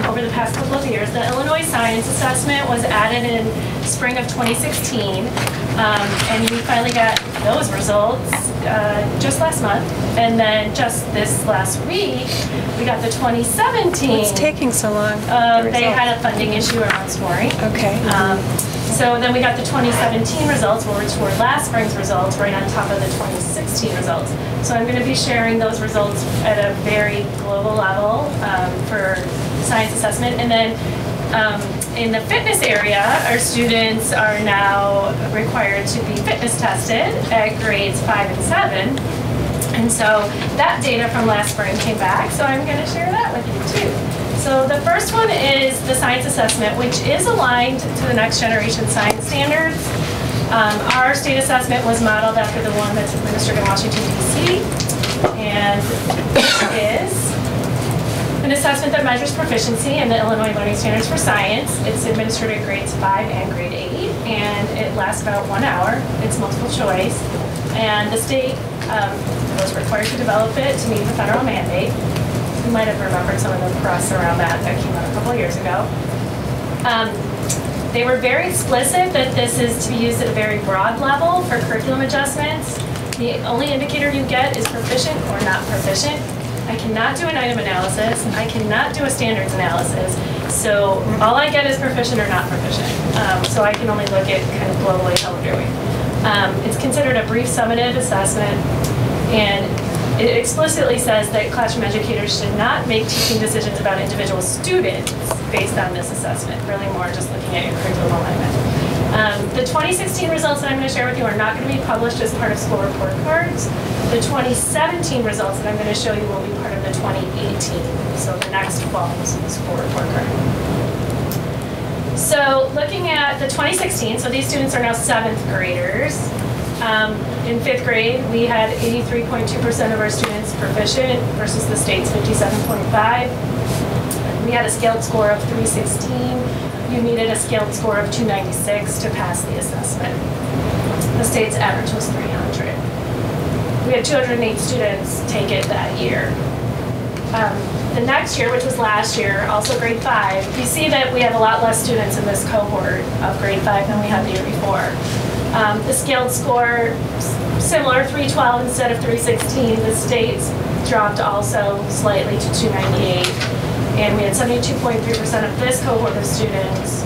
over the past couple of years. The Illinois Science Assessment was added in spring of 2016, and we finally got those results just last month. And then just this last week, we got the 2017. What's taking so long? They had a funding issue around scoring. Okay. So then we got the 2017 results, which were last spring's results, right on top of the 2016 results. So I'm going to be sharing those results at a very global level for science assessment. And then in the fitness area, our students are now required to be fitness tested at grades 5 and 7. And so that data from last spring came back, so I'm going to share that with you too. So the first one is the science assessment, which is aligned to the next generation science standards. Our state assessment was modeled after the one that's administered in Washington, D.C. And this is an assessment that measures proficiency in the Illinois Learning Standards for Science. It's administered at grades 5 and grade 8, and it lasts about 1 hour. It's multiple choice. And the state was required to develop it to meet the federal mandate. You might have remembered some of the press around that came out a couple of years ago. They were very explicit that this is to be used at a very broad level for curriculum adjustments. The only indicator you get is proficient or not proficient. I cannot do an item analysis. I cannot do a standards analysis. So all I get is proficient or not proficient. So I can only look at kind of globally how we're doing. It's considered a brief summative assessment, and it explicitly says that classroom educators should not make teaching decisions about individual students based on this assessment, really more just looking at your curriculum alignment. The 2016 results that I'm going to share with you are not going to be published as part of school report cards. The 2017 results that I'm going to show you will be part of the 2018, so the next fall's school report card. So looking at the 2016, so these students are now 7th graders. In 5th grade, we had 83.2% of our students proficient versus the state's 57.5. We had a scaled score of 316. you needed a scaled score of 296 to pass the assessment. The state's average was 300. We had 208 students take it that year. The next year, which was last year, also grade 5, you see that we have a lot less students in this cohort of grade 5 than we had the year before. The scaled score, similar, 312 instead of 316. The state's dropped also slightly to 298. And we had 72.3% of this cohort of students,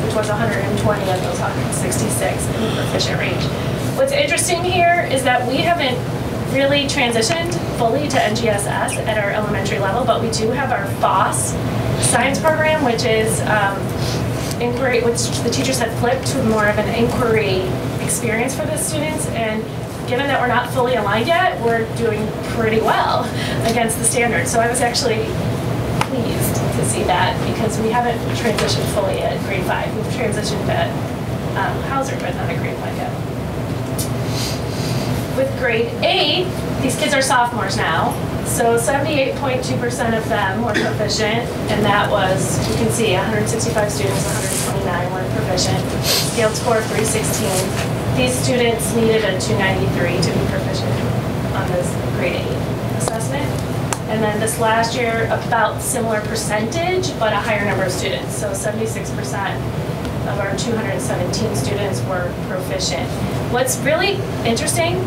which was 120 of those 166 in the proficient range. What's interesting here is that we haven't really transitioned fully to NGSS at our elementary level, but we do have our FOSS science program, which is inquiry, which the teachers have flipped to more of an inquiry experience for the students. And given that we're not fully aligned yet, we're doing pretty well against the standards. So I was actually pleased to see that, because we haven't transitioned fully at grade 5. We've transitioned at Hauser, but not at grade 5 yet. With grade 8, these kids are sophomores now, so 78.2% of them were proficient, and that was, you can see, 165 students, 129 were proficient, scaled score of 316. These students needed a 293 to be proficient on this grade 8 assessment. And then this last year, about similar percentage, but a higher number of students. So 76% of our 217 students were proficient. What's really interesting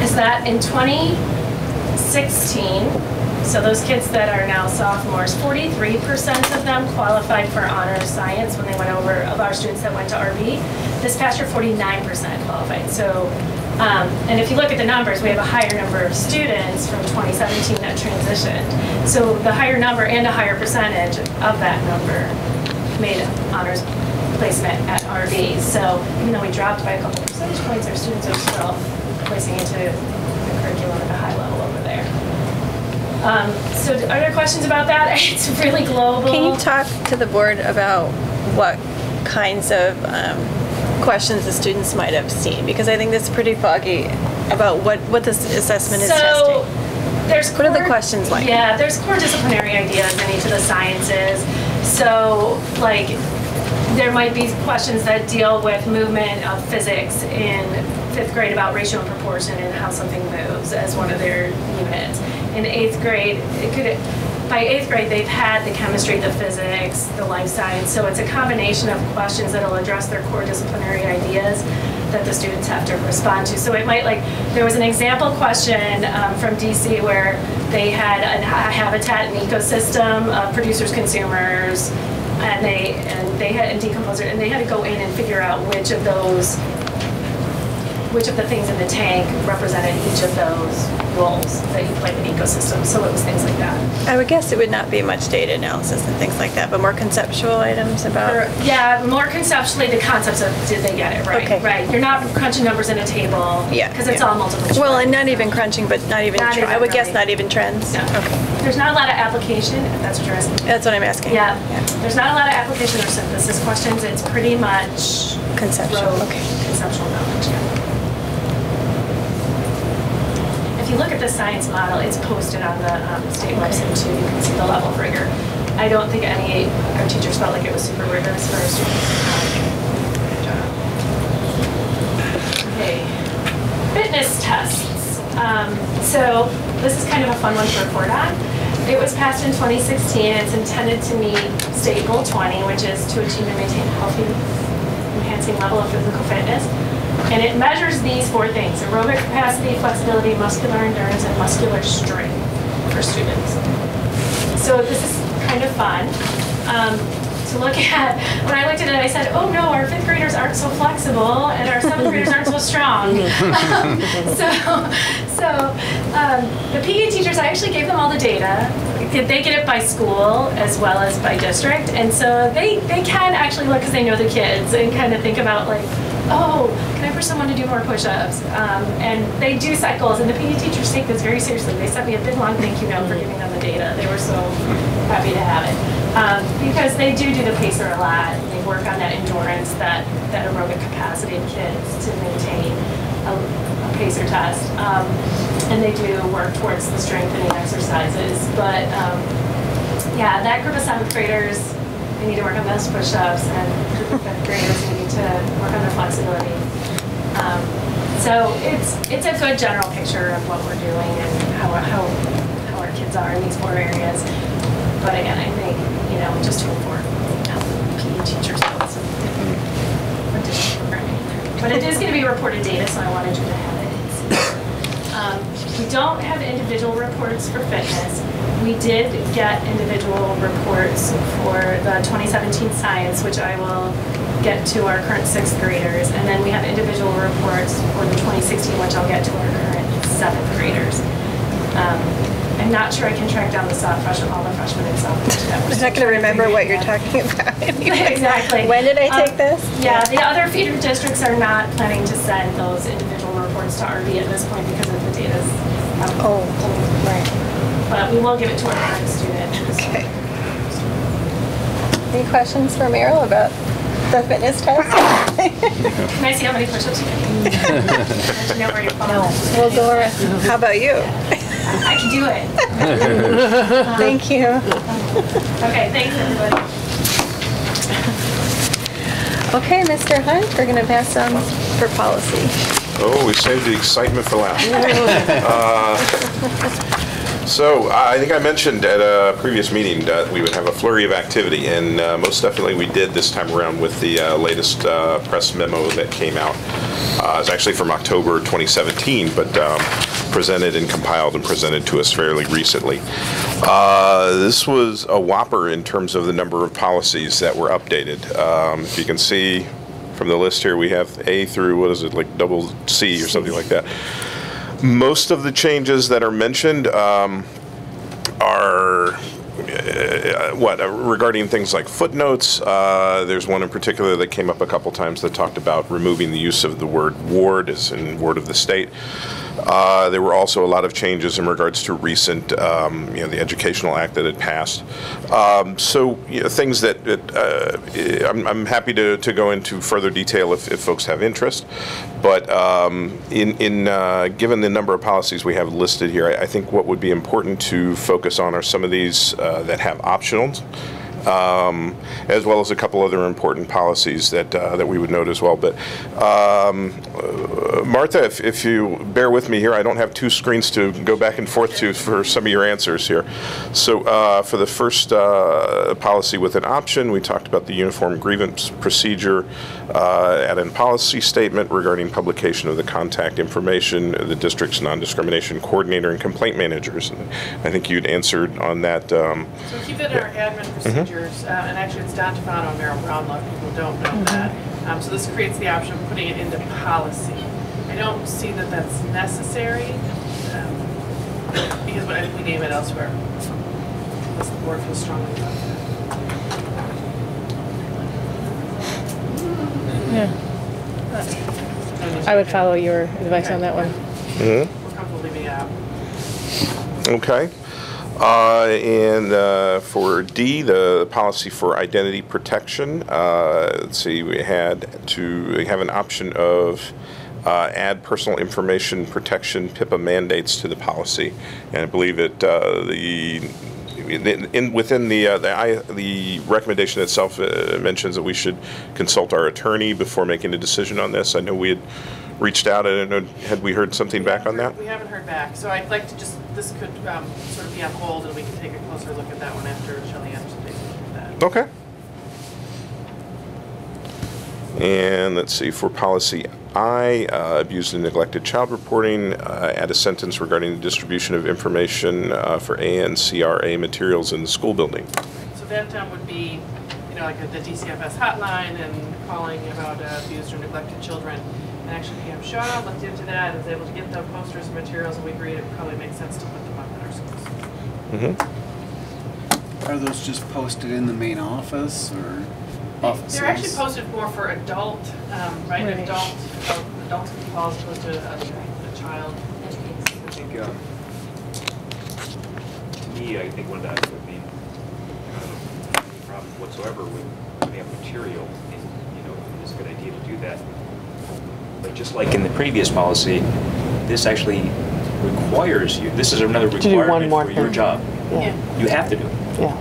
is that in 2016, so those kids that are now sophomores, 43% of them qualified for honors science when they went over, of our students that went to RB. This past year, 49% qualified. So, and if you look at the numbers, we have a higher number of students from 2017 that transitioned. So the higher number and a higher percentage of that number made honors placement at RB. So even though we dropped by a couple percentage points, our students are still placing into the curriculum at a high level over there. So are there questions about that? It's really global. Can you talk to the board about what kinds of questions the students might have seen? Because I think that's pretty foggy about what this assessment is testing. What are the questions like? Yeah, there's core disciplinary ideas in each of the sciences. So, like, there might be questions that deal with movement of physics in 5th grade about ratio and proportion and how something moves as one of their units. In 8th grade, by 8th grade, they've had the chemistry, the physics, the life science, so it's a combination of questions that will address their core disciplinary ideas that the students have to respond to. So it might, like, there was an example question from DC where they had a habitat and ecosystem of producers, consumers, and they had a decomposer, and they had to go in and figure out which of the things in the tank represented each of those roles that you play in the ecosystem. So it was things like that. I would guess it would not be much data analysis and things like that, but more conceptual items about... Yeah, more conceptually the concepts of did they get it right. Okay. Right. You're not crunching numbers in a table. Yeah. Because it's all multiple choice. Well, and not even crunching, but not even I would guess not even trends. No. Okay. There's not a lot of application, if that's what you're asking. That's what I'm asking. Yeah. There's not a lot of application or synthesis questions. It's pretty much conceptual. Okay. Conceptual knowledge, yeah. If you look at the science model, it's posted on the state website too. You can see the level of rigor. I don't think any of our teachers felt like it was super rigorous for our students. Okay, fitness tests. So this is kind of a fun one to report on. It was passed in 2016. It's intended to meet State Goal 20, which is to achieve and maintain a healthy, enhancing level of physical fitness. And it measures these 4 things: aerobic capacity, flexibility, muscular endurance, and muscular strength for students. So this is kind of fun to look at. When I looked at it, I said, oh no, our 5th graders aren't so flexible and our 7th graders aren't so strong. The PE teachers, I actually gave them all the data. They get it by school as well as by district. And so they can actually look, because they know the kids, and kind of think about, like, oh, can I push someone to do more push-ups? And they do cycles, and the PE teachers take this very seriously. They sent me a big long thank you note for giving them the data. They were so happy to have it. Because they do the pacer a lot, and they work on that endurance, that aerobic capacity of kids to maintain a pacer test. And they do work towards the strengthening exercises. But yeah, that group of 7th graders, they need to work on those push-ups, and fifth graders need to work on their flexibility. So it's a good general picture of what we're doing and how our kids are in these 4 areas. But again, I think, just to inform PE teachers about some additional programming there. But it is going to be reported data, so I wanted you to have it and see. We don't have individual reports for fitness. We did get individual reports for the 2017 science, which I will get to our current 6th graders, and then we have individual reports for the 2016, which I'll get to our current 7th graders. I'm not sure I can track down all the freshmen and sophomores. I'm not going to remember what you're talking about. Exactly. When did I take this? Yeah, the other feeder districts are not planning to send those individual reports to RB at this point because of the data's right. But we will give it to our current student. Okay. Any questions for Meryl about the fitness test? Can I see how many push-ups you can do? I know where you're falling. Well, Dora, how about you? I can do it. Thank you. Okay, thanks everybody. Okay, Mr. Hunt, we're going to pass on for policy. Oh, we saved the excitement for last. So I think I mentioned at a previous meeting that we would have a flurry of activity, and most definitely we did this time around with the latest press memo that came out. It's actually from October 2017, but presented and compiled and presented to us fairly recently. This was a whopper in terms of the number of policies that were updated. If you can see from the list here, we have A through, what is it, like double C or something like that. Most of the changes that are mentioned are regarding things like footnotes. There's one in particular that came up a couple times that talked about removing the use of the word ward as in ward of the state. There were also a lot of changes in regards to recent, the Educational Act that had passed. Things that I'm happy to go into further detail if folks have interest. But given the number of policies we have listed here, I think what would be important to focus on are some of these that have optionals. As well as a couple other important policies that we would note as well. But Martha, if you bear with me here, I don't have 2 screens to go back and forth to for some of your answers here. So for the first policy with an option, we talked about the uniform grievance procedure, add in policy statement regarding publication of the contact information, the district's non-discrimination coordinator and complaint managers. And I think you'd answered on that. So keep that in our admin procedures, and actually it's Don Tofano and Meryl Brown. A lot of people don't know that. So this creates the option of putting it into policy. I don't see that that's necessary because we name it elsewhere. Unless the board feels strongly about that. Yeah. I would follow your advice on that one. We're comfortable leaving it out. Okay. And for D, the policy for identity protection, let's see, we had to have an option of add personal information protection PIPA mandates to the policy, and I believe that within the recommendation itself mentions that we should consult our attorney before making a decision on this. I know we had reached out, and had we heard something back on that? We haven't heard back, so I'd like to this could sort of be on hold, and we can take a closer look at that one after Shelley Anderson takes a look at that. Okay. And let's see, for policy I, abused and neglected child reporting, add a sentence regarding the distribution of information for ANCRA materials in the school building. So that would be, like the DCFS hotline and calling about abused or neglected children. And actually, PM Shaw looked into that and was able to get the posters and materials, and we agreed it probably makes sense to put them up in our schools. Are those just posted in the main office or offices? They're actually posted more for adult, right? Adult calls opposed to a child. To me, I think one of that would be problem whatsoever with putting up material, and it's a good idea to do that. But just like in the previous policy, this actually requires you. This is another requirement for your job. Yeah. You have to do it. Yeah.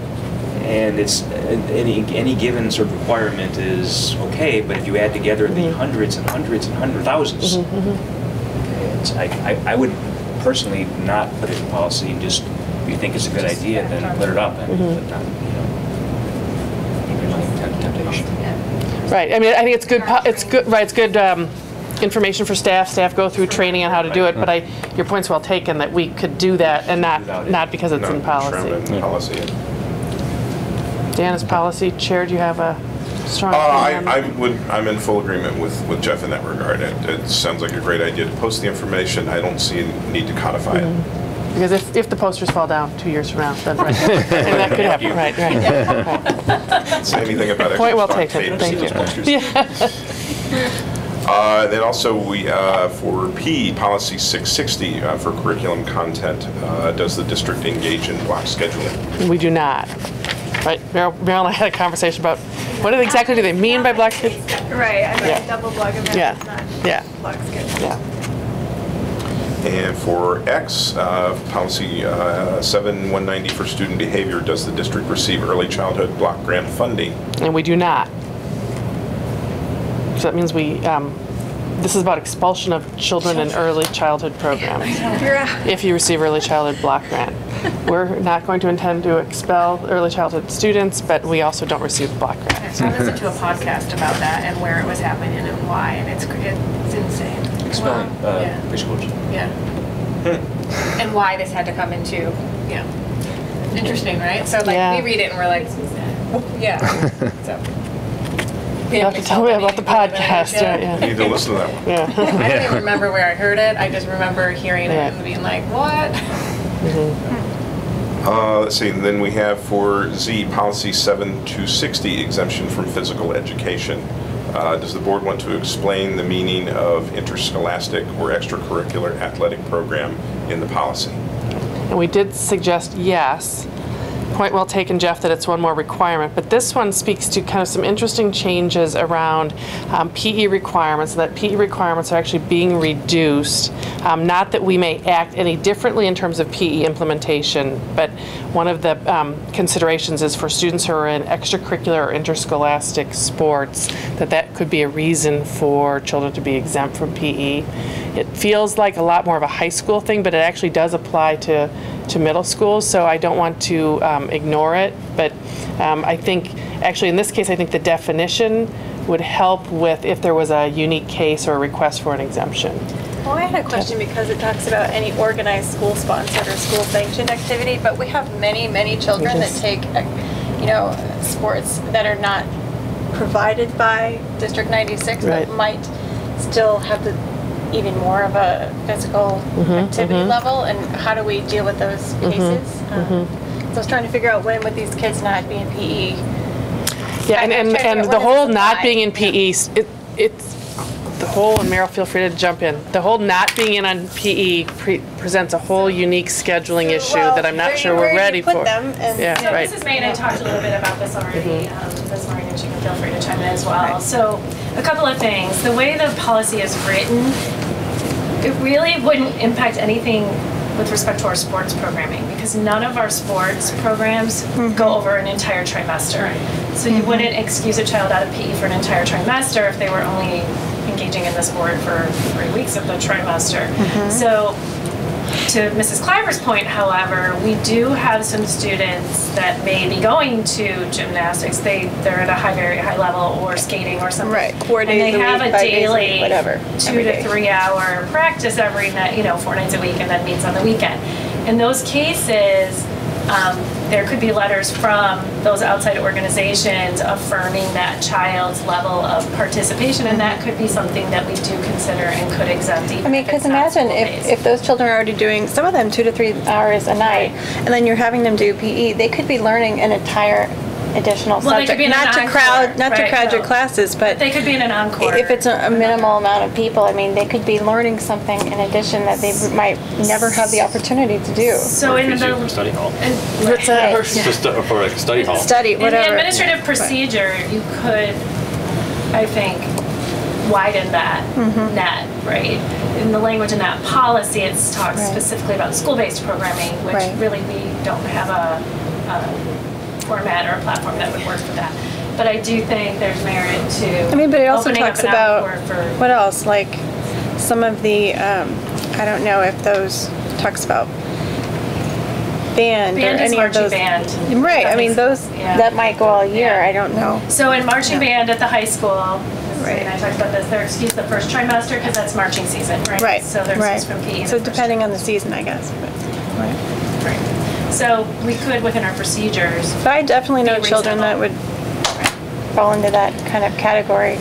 And it's any given sort of requirement is okay, but if you add together the hundreds and hundreds and thousands, I would personally not put it in policy. And just if you think it's a good idea, then put it up. But not, temptation. Right. I mean, I think it's good. It's good. Right. It's good information for staff. Staff go through training on how to do it. But your point's well taken that we could do that and not because it's in policy. Dan, as policy chair, do you have a strong opinion? I'm in full agreement with Jeff in that regard. It sounds like a great idea to post the information. I don't see a need to codify it. Because if the posters fall down 2 years from now, then right. And that could happen. Right. Right. Say anything about it. Point well taken. Thank you. Then also for P, policy 660 for curriculum content, does the district engage in block scheduling? We do not. Right, Meryl and I had a conversation about what exactly do they mean by block scheduling? Right, I mean double block event is not block scheduling. Yeah. And for X, policy 7190 for student behavior, does the district receive early childhood block grant funding? And we do not. So that means this is about expulsion of children in early childhood programs. If you receive early childhood block grant. We're not going to intend to expel early childhood students, but we also don't receive block grants. I listened to a podcast about that and where it was happening and why, and it's insane. Expelling preschoolers. Yeah. And why this had to come into, interesting, right? So like we read it and we're like, so. You have to tell me about the podcast. You need to listen to that one. Yeah. I don't even remember where I heard it. I just remember hearing it and being like, what? Let's see, and then we have for Z, policy 7260, exemption from physical education. Does the board want to explain the meaning of interscholastic or extracurricular athletic program in the policy? And we did suggest yes. Point well taken, Jeff, that it's one more requirement, but this one speaks to kind of some interesting changes around PE requirements, that PE requirements are actually being reduced. Not that we may act any differently in terms of PE implementation, but one of the considerations is for students who are in extracurricular or interscholastic sports, that could be a reason for children to be exempt from PE. It feels like a lot more of a high school thing, but it actually does apply to middle school, so I don't want to ignore it, but I think, actually in this case, I think the definition would help with if there was a unique case or a request for an exemption. Well, I had a question because it talks about any organized school-sponsored or school-sanctioned activity, but we have many, many children that take, sports that are not provided by District 96, but might still have even more of a physical activity level, and how do we deal with those cases? So I was trying to figure out when would these kids not be in PE? Yeah, and the whole not being in PE, it's the whole, and Meryl, feel free to jump in, the whole not being in on PE presents a whole unique scheduling issue that I'm not sure we're ready for. Mrs. May and I talked a little bit about this already this morning, and she can feel free to chime in as well. So a couple of things. The way the policy is written, it really wouldn't impact anything with respect to our sports programming, because none of our sports programs go over an entire trimester. So you wouldn't excuse a child out of PE for an entire trimester if they were only engaging in the sport for 3 weeks of the trimester. So to Mrs. Cliver's point, however, we do have some students that may be going to gymnastics. They're at a very high level, or skating or something. Right, 4 days and they a have week, a 5 daily days a week, whatever, 2 to 3 hour practice every night, 4 nights a week, and then meets on the weekend. In those cases, there could be letters from those outside organizations affirming that child's level of participation, and that could be something that we do consider and could exempt. I mean, because imagine if those children are already doing, some of them 2 to 3 hours a night, and then you're having them do PE, they could be learning an entire additional subject, not to crowd your classes, but they could be in an encore. If it's a minimal amount of people, I mean, they could be learning something in addition that they might never have the opportunity to do. So in the study hall. What's that? For like study hall. Study, whatever. In the administrative procedure, you could, I think, widen that net, right? In the language in that policy, it talks specifically about school-based programming, which really we don't have a format or a platform that would work for that. But I do think there's merit to I mean, but it also opening talks up an about, outdoor for what else, like some of the, I don't know if those, talks about band or Band is any of marching those. band. Right, I mean, those, Yeah. that might go all year, Yeah. I don't know. So in marching band at the high school, Right. and I talked about this, they're excused the first trimester because that's marching season, right? Right, So they're right. excused from PE. So the first depending on the season, I guess. Right. Right. So we could, within our procedures. But I definitely know be children that would fall into that kind of category.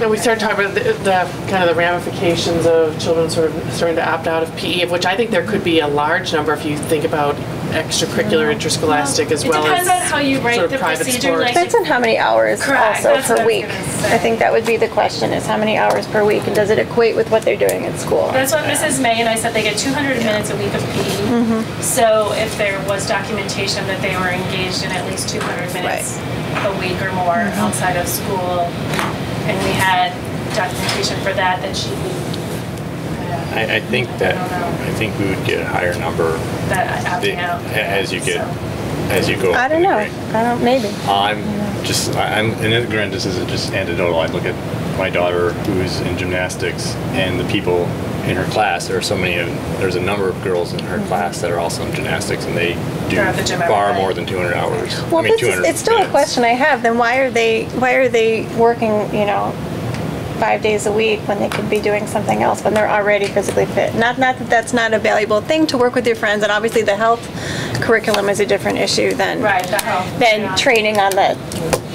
And we started talking about the kind of the ramifications of children sort of starting to opt out of PE, of which I think there could be a large number if you think about extracurricular, interscholastic, as well as It depends on how you write sort of the private procedure. sports. Like, Depends on how many hours Correct, also that's what per I was week. gonna say. I think that would be the question, is how many hours per week, and does it equate with what they're doing at school? That's what Mrs. May and I said, they get 200 minutes a week of PE. So if there was documentation that they were engaged in at least 200 minutes a week or more outside of school, and we had documentation for that, then she'd be, I think that, I think we would get a higher number that opting out. as you get, as you go. I don't know. I don't, maybe. And granted, this is just anecdotal. I look at my daughter who's in gymnastics and the people in her class. There are so many, there's a number of girls in her class that are also in gymnastics, and they do They're at the gym every far day. more than 200 hours. Well, I mean, this 200 is, it's still a minutes. question I have, then why are they working, 5 days a week when they could be doing something else when they're already physically fit? Not that that's not a valuable thing to work with your friends, and obviously the health curriculum is a different issue than the health. than training on the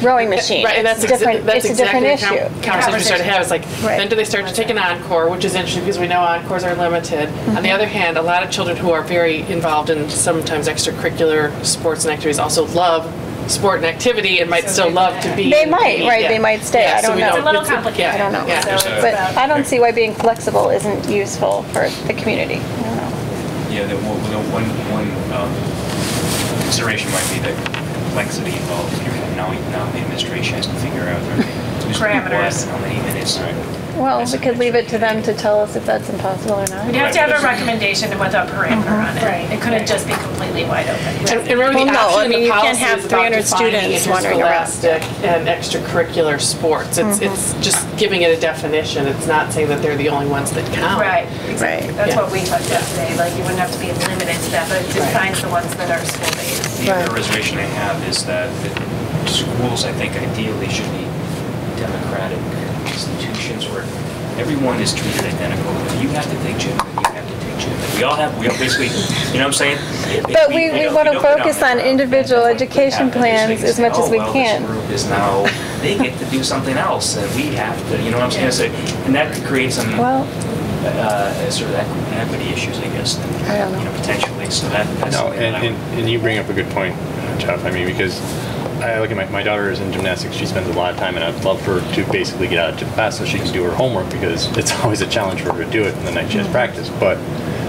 rowing machine. Right, and that's, It's different. that's It's a different exactly the issue. conversation we started to have. It's like, Right. then do they start to take an encore, which is interesting because we know encores are limited. On the other hand, a lot of children who are very involved in sometimes extracurricular sports and activities also love sport and activity and might still love to be. They in might, PE. right? Yeah. They might stay. Yeah, I so don't we know. It's a little complicated. I don't know. Yeah. So But it's I don't see why being flexible isn't useful for the community. I don't know. Yeah, one consideration might be the complexity involved here. Now the administration has to figure out who's doing what Parameters. and how many minutes. Well, we could leave it to them to tell us if that's impossible or not. We'd have to have a recommendation with a parameter on it. Right. It couldn't just be completely wide open. And remember Well, the no, option I in mean, the you can't policy have is about 300 defining students wandering around. interscholastic and extracurricular sports. It's just giving it a definition. It's not saying that they're the only ones that count. Right, exactly. Right. That's Yeah. what we talked about today. Like, you wouldn't have to be limited to that, but it defines the ones that are school-based. The other reservation I have is that the schools, I think, ideally should be democratic institutions where everyone is treated identical. If you have to take gym, then you have to take gym. We all basically, you know what I'm saying? But we want to focus on individual education plans as much as we can. This group is now, they get to do something else, and we have to, you know what I'm saying? So, and that could create some Well, sort of equity issues, I guess, I don't know. potentially. So that's No, something that I would- and you bring up a good point, Jeff. I mean, because I look at my daughter is in gymnastics. She spends a lot of time, and I'd love for her to basically get out of gym class so she can do her homework, because it's always a challenge for her to do it in the night she has practice. But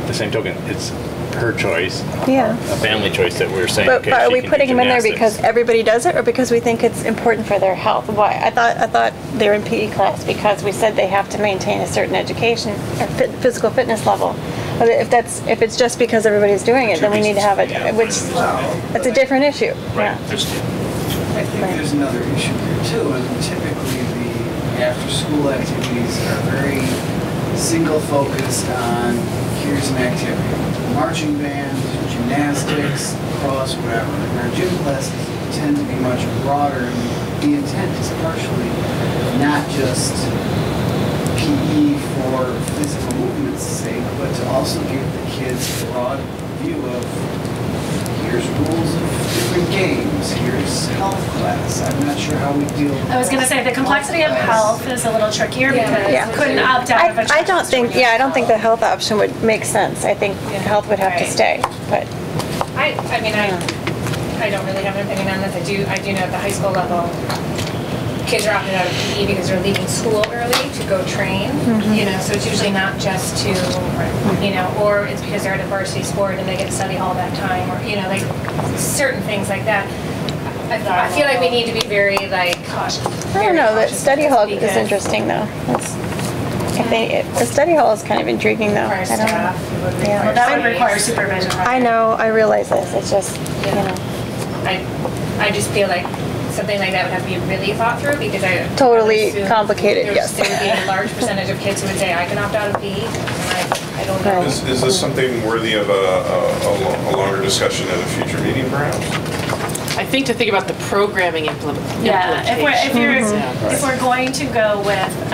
the same token, it's her choice, Yeah. a family choice that we're saying. But Okay, are she we can do putting them in there gymnastics. because everybody does it, or because we think it's important for their health? Why? I thought they're in PE class because we said they have to maintain a certain education or physical fitness level. But if it's just because everybody's doing it, then we need to have it, which that's a different issue. Right, Yeah. there's two. I think there's another issue here too, and typically the after-school activities are very single-focused on here's an activity. Marching band, gymnastics, lacrosse, whatever. And our gym classes tend to be much broader, and the intent is partially not just PE for physical movement's sake, but to also give the kids a broad view of here's rules of different games, here's health class. I'm not sure how we deal with I was gonna say, the complexity of health is a little trickier because Yeah. you couldn't opt out of a I don't think, I don't think the health option would make sense. I think health would have to Right. stay, but. I mean, I don't really have an opinion on this. I do know at the high school level, kids are opting out of PE because they're leaving school early to go train, so it's usually not just to, or it's because they're at a varsity sport and they get to study all that time, or, like certain things like that. I feel like we need to be very, cautious. I don't know, the study hall is interesting though. The study hall is kind of intriguing though. I don't know. Yeah. Well, that would require supervision. I know, I realize this, it's just, I I just feel like something like that would have to be really thought through because I Totally would assume complicated, yes. There would be a large percentage of kids who would say, I can opt out of PE, and I don't know. Is this something worthy of a longer discussion at a future meeting, perhaps? I think to think about the programming implementation. Yeah, if we're going to go with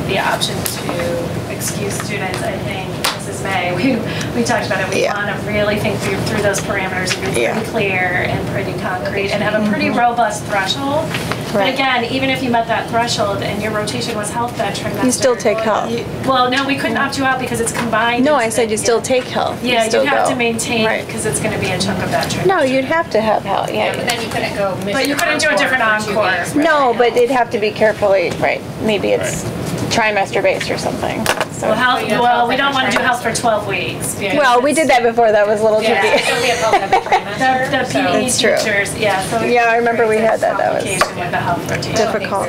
the option to excuse students, I think Mrs. May, we talked about it. We want to really think through those parameters and be pretty clear and pretty concrete and have a pretty robust threshold. But again, even if you met that threshold and your rotation was health that trimester, You still take health. Well, no, we couldn't opt you out because it's combined. No, I said you still take health. Yeah, you still you'd have go. to maintain Right. because it's going to be a chunk of that trimester. No, you'd have to have health, Yeah, but then you couldn't go. But you couldn't do a different encore. No, but it'd have to be carefully, right, maybe it's trimester based or something. So. Well, we don't want to do health for 12 weeks. Well, we did that before, that was a little tricky. The PE That's true. teachers, yeah. So Yeah, I remember we had that, that was complication with the health rotation. difficult.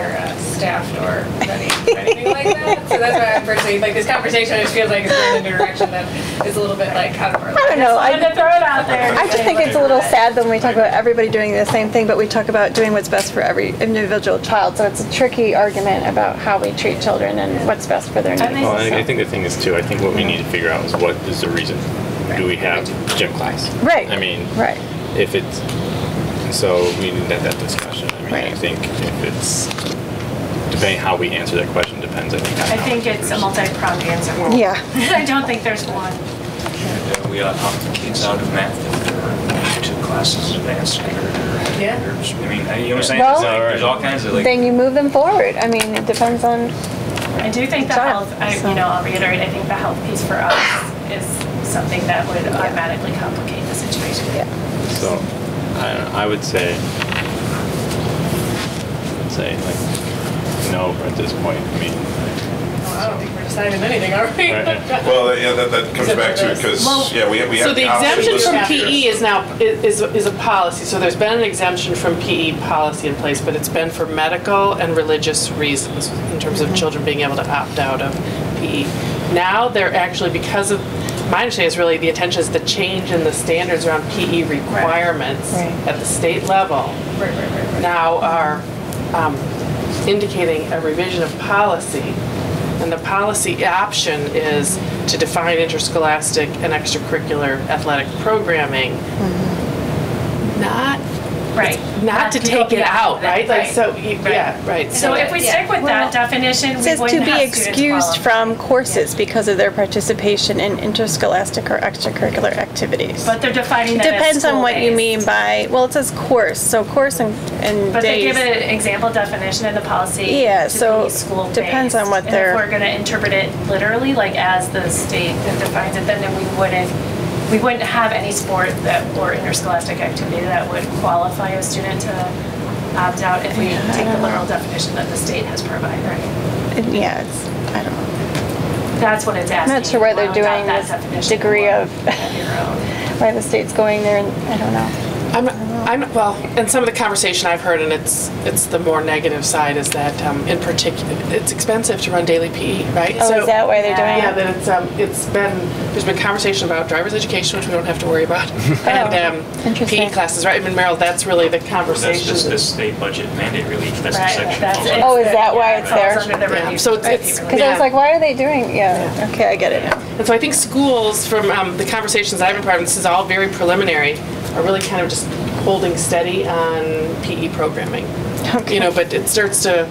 Staffed or anything like that. So that's why I'm personally, like, this conversation just feels like it's going in a direction that is a little bit like out of our I don't know. I wanted to throw it out there. I just think it's a little sad when we talk about everybody doing the same thing, but we talk about doing what's best for every individual child. So it's a tricky argument about how we treat children and what's best for their needs. Well, I think the thing is too, I think what we need to figure out is what is the reason do we have gym class? Right. I mean, right. If it's, so we need that discussion. I mean, I think if it's, depending how we answer that question depends, I think. I think it's a multi-pronged answer. Yeah. I don't think there's one. And we opt the kids out of math if they're 2 classes advanced. Yeah. I mean, you know what I'm saying? Well, It's like, there's all kinds of like. Then you move them forward. I mean, it depends on. I do think the health, I'll reiterate, I think the health piece for us is something that would automatically complicate the situation. Yeah. So, I would say like, no at this point. I mean, I don't think we're deciding anything, are we? Well, yeah, that comes back to, because, we have So the the option exemption listed from here. PE is now, is a policy. So there's been an exemption from PE policy in place, but it's been for medical and religious reasons in terms of children being able to opt out of PE. Now they're actually, because of, my understanding is really the intention is the change in the standards around PE requirements at the state level. Now are indicating a revision of policy. And the policy option is to define interscholastic and extracurricular athletic programming, not to take it out, right? Like, so, right. So if we stick with that definition, It we says to wouldn't be have students excused qualify. from courses because of their participation in interscholastic or extracurricular activities. But they're defining It that as depends on what you school-based. mean by, well, it says course, so course and But they days. give an example definition in the policy. Yeah, to so be school-based. depends on what And they're- if we're going to interpret it literally, like as the state defines it, then we wouldn't have any sport or interscholastic activity that would qualify a student to opt out if we take the literal definition that the state has provided. Yeah, it's, I don't know. That's what it's I'm asking. not sure why they're Adopt doing that this definition degree or of, have your own. why the state's going there, and I don't know. Well, and some of the conversation I've heard, and it's the more negative side, is that in particular, it's expensive to run daily PE, right? Oh, is that why they're doing Yeah, it? that there's been conversation about driver's education, which we don't have to worry about, and interesting. PE classes, right? I mean, Meryl, that's really the That's conversation. just the state budget mandate relief. That's the Right, section. that's falls it. under. Oh, is that why it's there? Falls under the Yeah, review. so it's Because I was like, why are they doing, okay, I get it now. And so I think schools, from the conversations I've been part of, this is all very preliminary, are really kind of just holding steady on PE programming. Okay. You know, but it starts to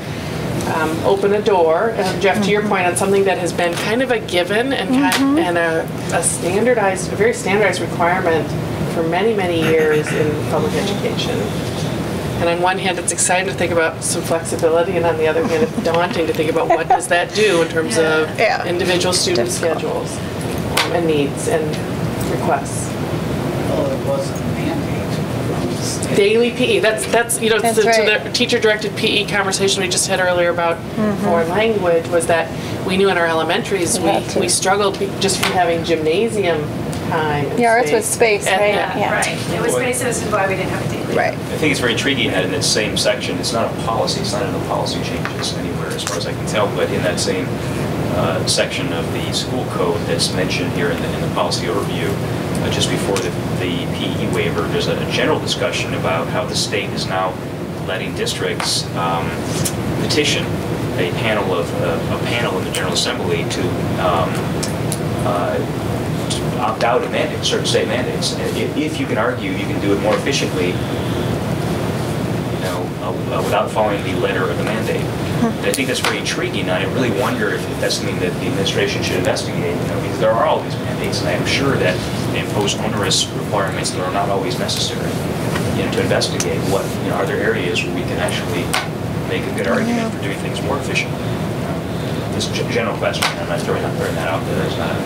open a door, Jeff, to your point, on something that has been kind of a given and and a standardized, a very standardized requirement for many, many years in public education. And on one hand, it's exciting to think about some flexibility, and on the other hand, it's daunting to think about what does that do in terms of individual student schedules and needs and requests. Well, it wasn't a mandate from the state. Daily PE, that's you know, That's so right. the teacher-directed PE conversation we just had earlier about foreign language was that we knew in our elementaries We had to. we struggled just from having gymnasium time. and Yeah, ours was space, And- right? Yeah, right. It was basis and why we didn't have a daily. Right. I think it's very tricky in that in that same section, it's not a policy, it's not in the policy changes anywhere as far as I can tell, but in that same section of the school code that's mentioned here in the policy overview. Just before the PE waiver, there's a general discussion about how the state is now letting districts petition a panel in the General Assembly to opt out of mandates, certain state mandates. And if you can argue, you can do it more efficiently, without following the letter of the mandate. And I think that's very intriguing, and I really wonder if that's something that the administration should investigate, because there are all these mandates, and I'm sure that they impose onerous requirements that are not always necessary, to investigate what, are there areas where we can actually make a good argument for doing things more efficiently. This general question, I'm not throwing that out there. It's not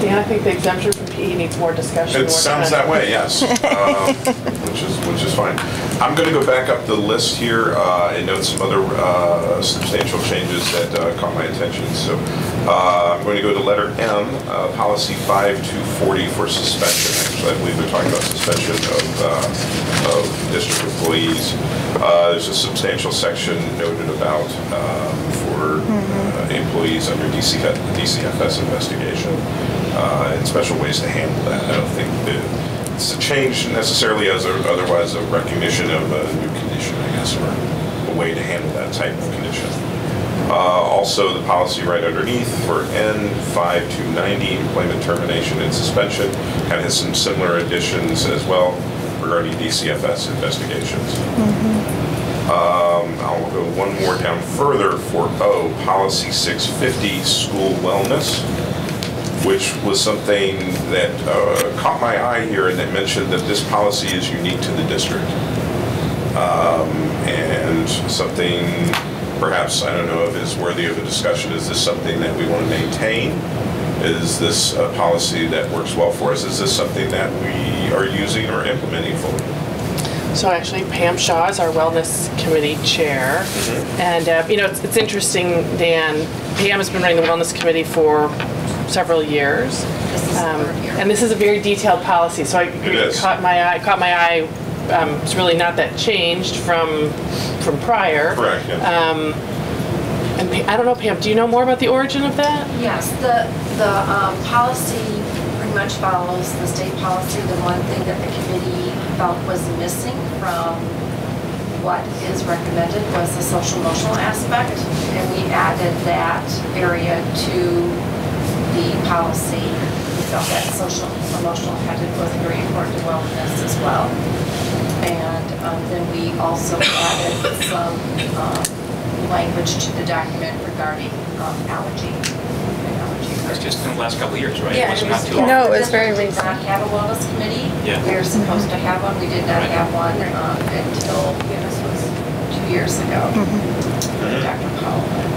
Dan, I think the exemption from PE needs more discussion. It sounds that way, yes, which is fine. I'm going to go back up the list here and note some other substantial changes that caught my attention. So I'm going to go to letter M, policy 5240 for suspension. Actually, I believe they're talking about suspension of district employees. There's a substantial section noted about for employees under DCFS investigation. And special ways to handle that. I don't think it's a change necessarily otherwise a recognition of a new condition, I guess, or a way to handle that type of condition. Also, the policy right underneath for N5290, employment termination and suspension, kind of has some similar additions as well regarding DCFS investigations. I'll go one more down further for O, policy 650, school wellness, which was something that caught my eye here, and that mentioned that this policy is unique to the district. And something perhaps, I don't know if is worthy of a discussion. Is this something that we want to maintain? Is this a policy that works well for us? Is this something that we are using or implementing fully? So actually, Pam Shaw is our Wellness Committee Chair. And, it's interesting, Dan, Pam has been running the Wellness Committee for several years. And this is a very detailed policy, so I agree, it caught my eye. It's really not that changed from prior. Correct, yeah. And I don't know, Pam, do you know more about the origin of that? Yes, the policy pretty much follows the state policy. The one thing that the committee felt was missing from what is recommended was the social emotional aspect, and we added that area to the policy. We felt that social emotional was very important to wellness as well. And then we also added some language to the document regarding allergy. That's just in the last couple of years, right? Yeah, it was not too long. No, it was very recent. We did not have a wellness committee. Yeah. We were supposed to have one. We did not have one until this was 2 years ago. Dr. Powell and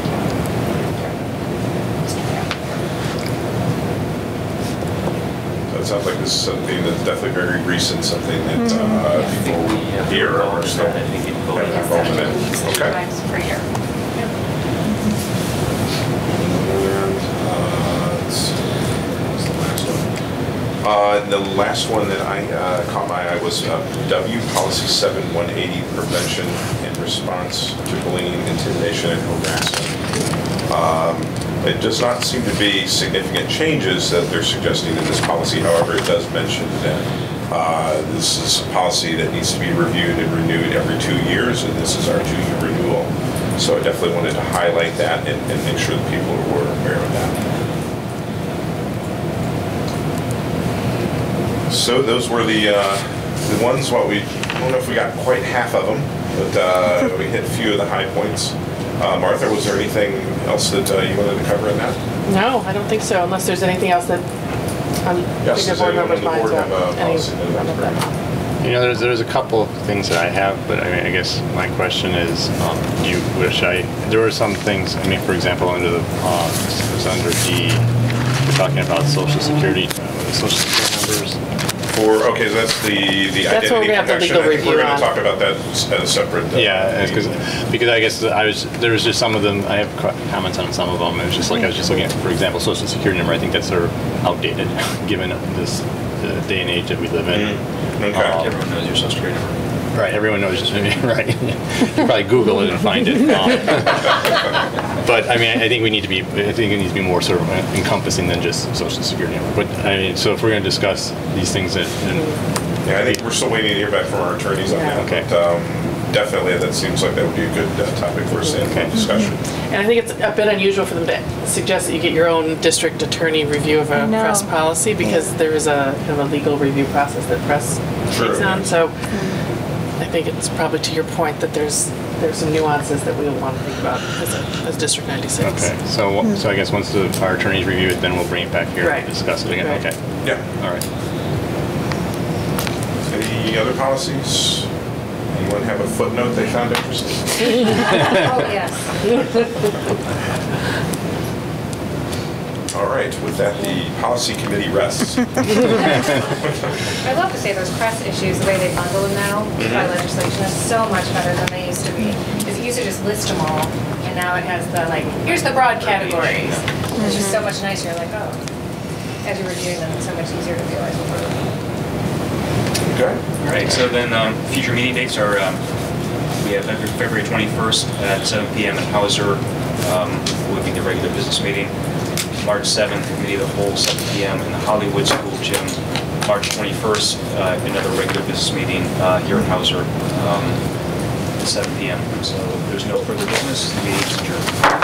Mr. So it sounds like this is something that's definitely very recent, something that people here are still having involvement in. Okay. Times per year. The last one that I caught my eye was W, policy 7180, prevention and response to bullying, intimidation, and harassment. It does not seem to be significant changes that they're suggesting in this policy. However, it does mention that this is a policy that needs to be reviewed and renewed every 2 years, and this is our 2-year renewal. So I definitely wanted to highlight that and make sure that people were aware of that. So those were the ones. Well, I don't know if we got quite half of them, but we hit a few of the high points. Martha, was there anything else that you wanted to cover in that? No, I don't think so, unless there's anything else that Yes, does anyone on the board have a policy? There's a couple of things that I have, but I guess my question is, there were some things, for example, under the, it's under D, we're talking about Social Security numbers. Okay, so that's the That's identity what we're gonna have the protection. legal I think we're review going on. to talk about that at a separate. Because I guess there was just some of them. I have comments on some of them. It was just like I was just looking at, for example, Social Security number. I think that's sort of outdated, given this day and age that we live in. Okay. Everyone knows your Social Security number. Right, everyone knows, right. You probably Google it and find it. But I mean, I think it needs to be more sort of encompassing than just Social Security number. But I mean, so if we're going to discuss these things that. Yeah, I think we're still waiting to hear back from our attorneys on that. Okay. But definitely, that seems like that would be a good topic for us to have discussion. And I think it's a bit unusual for them to suggest that you get your own district attorney review of a press policy, because there is a kind of a legal review process that press takes on. So I think it's probably to your point that there's some nuances that we will want to think about as District 96. Okay, so I guess once our attorneys review it, then we'll bring it back here and discuss it again. Right. Okay. Yeah. All right. Any other policies? Anyone have a footnote they found interesting? Oh, yes. All right, with that, the policy committee rests. I'd love to say those press issues, the way they bundle them now by legislation is so much better than they used to be. Because it used to just list them all, and now it has the, like, here's the broad categories. It's just so much nicer, like, oh, as you're reviewing them, it's so much easier to realize what we're looking at. Okay. All right, so then future meeting dates are, we have February 21st at 7 p.m. at Hauser, would be the regular business meeting. March 7th, Committee of the Whole, 7 p.m. in the Hollywood School Gym. March 21st, another regular business meeting here at Hauser at 7 p.m. So if there's no further business, the meeting is adjourned.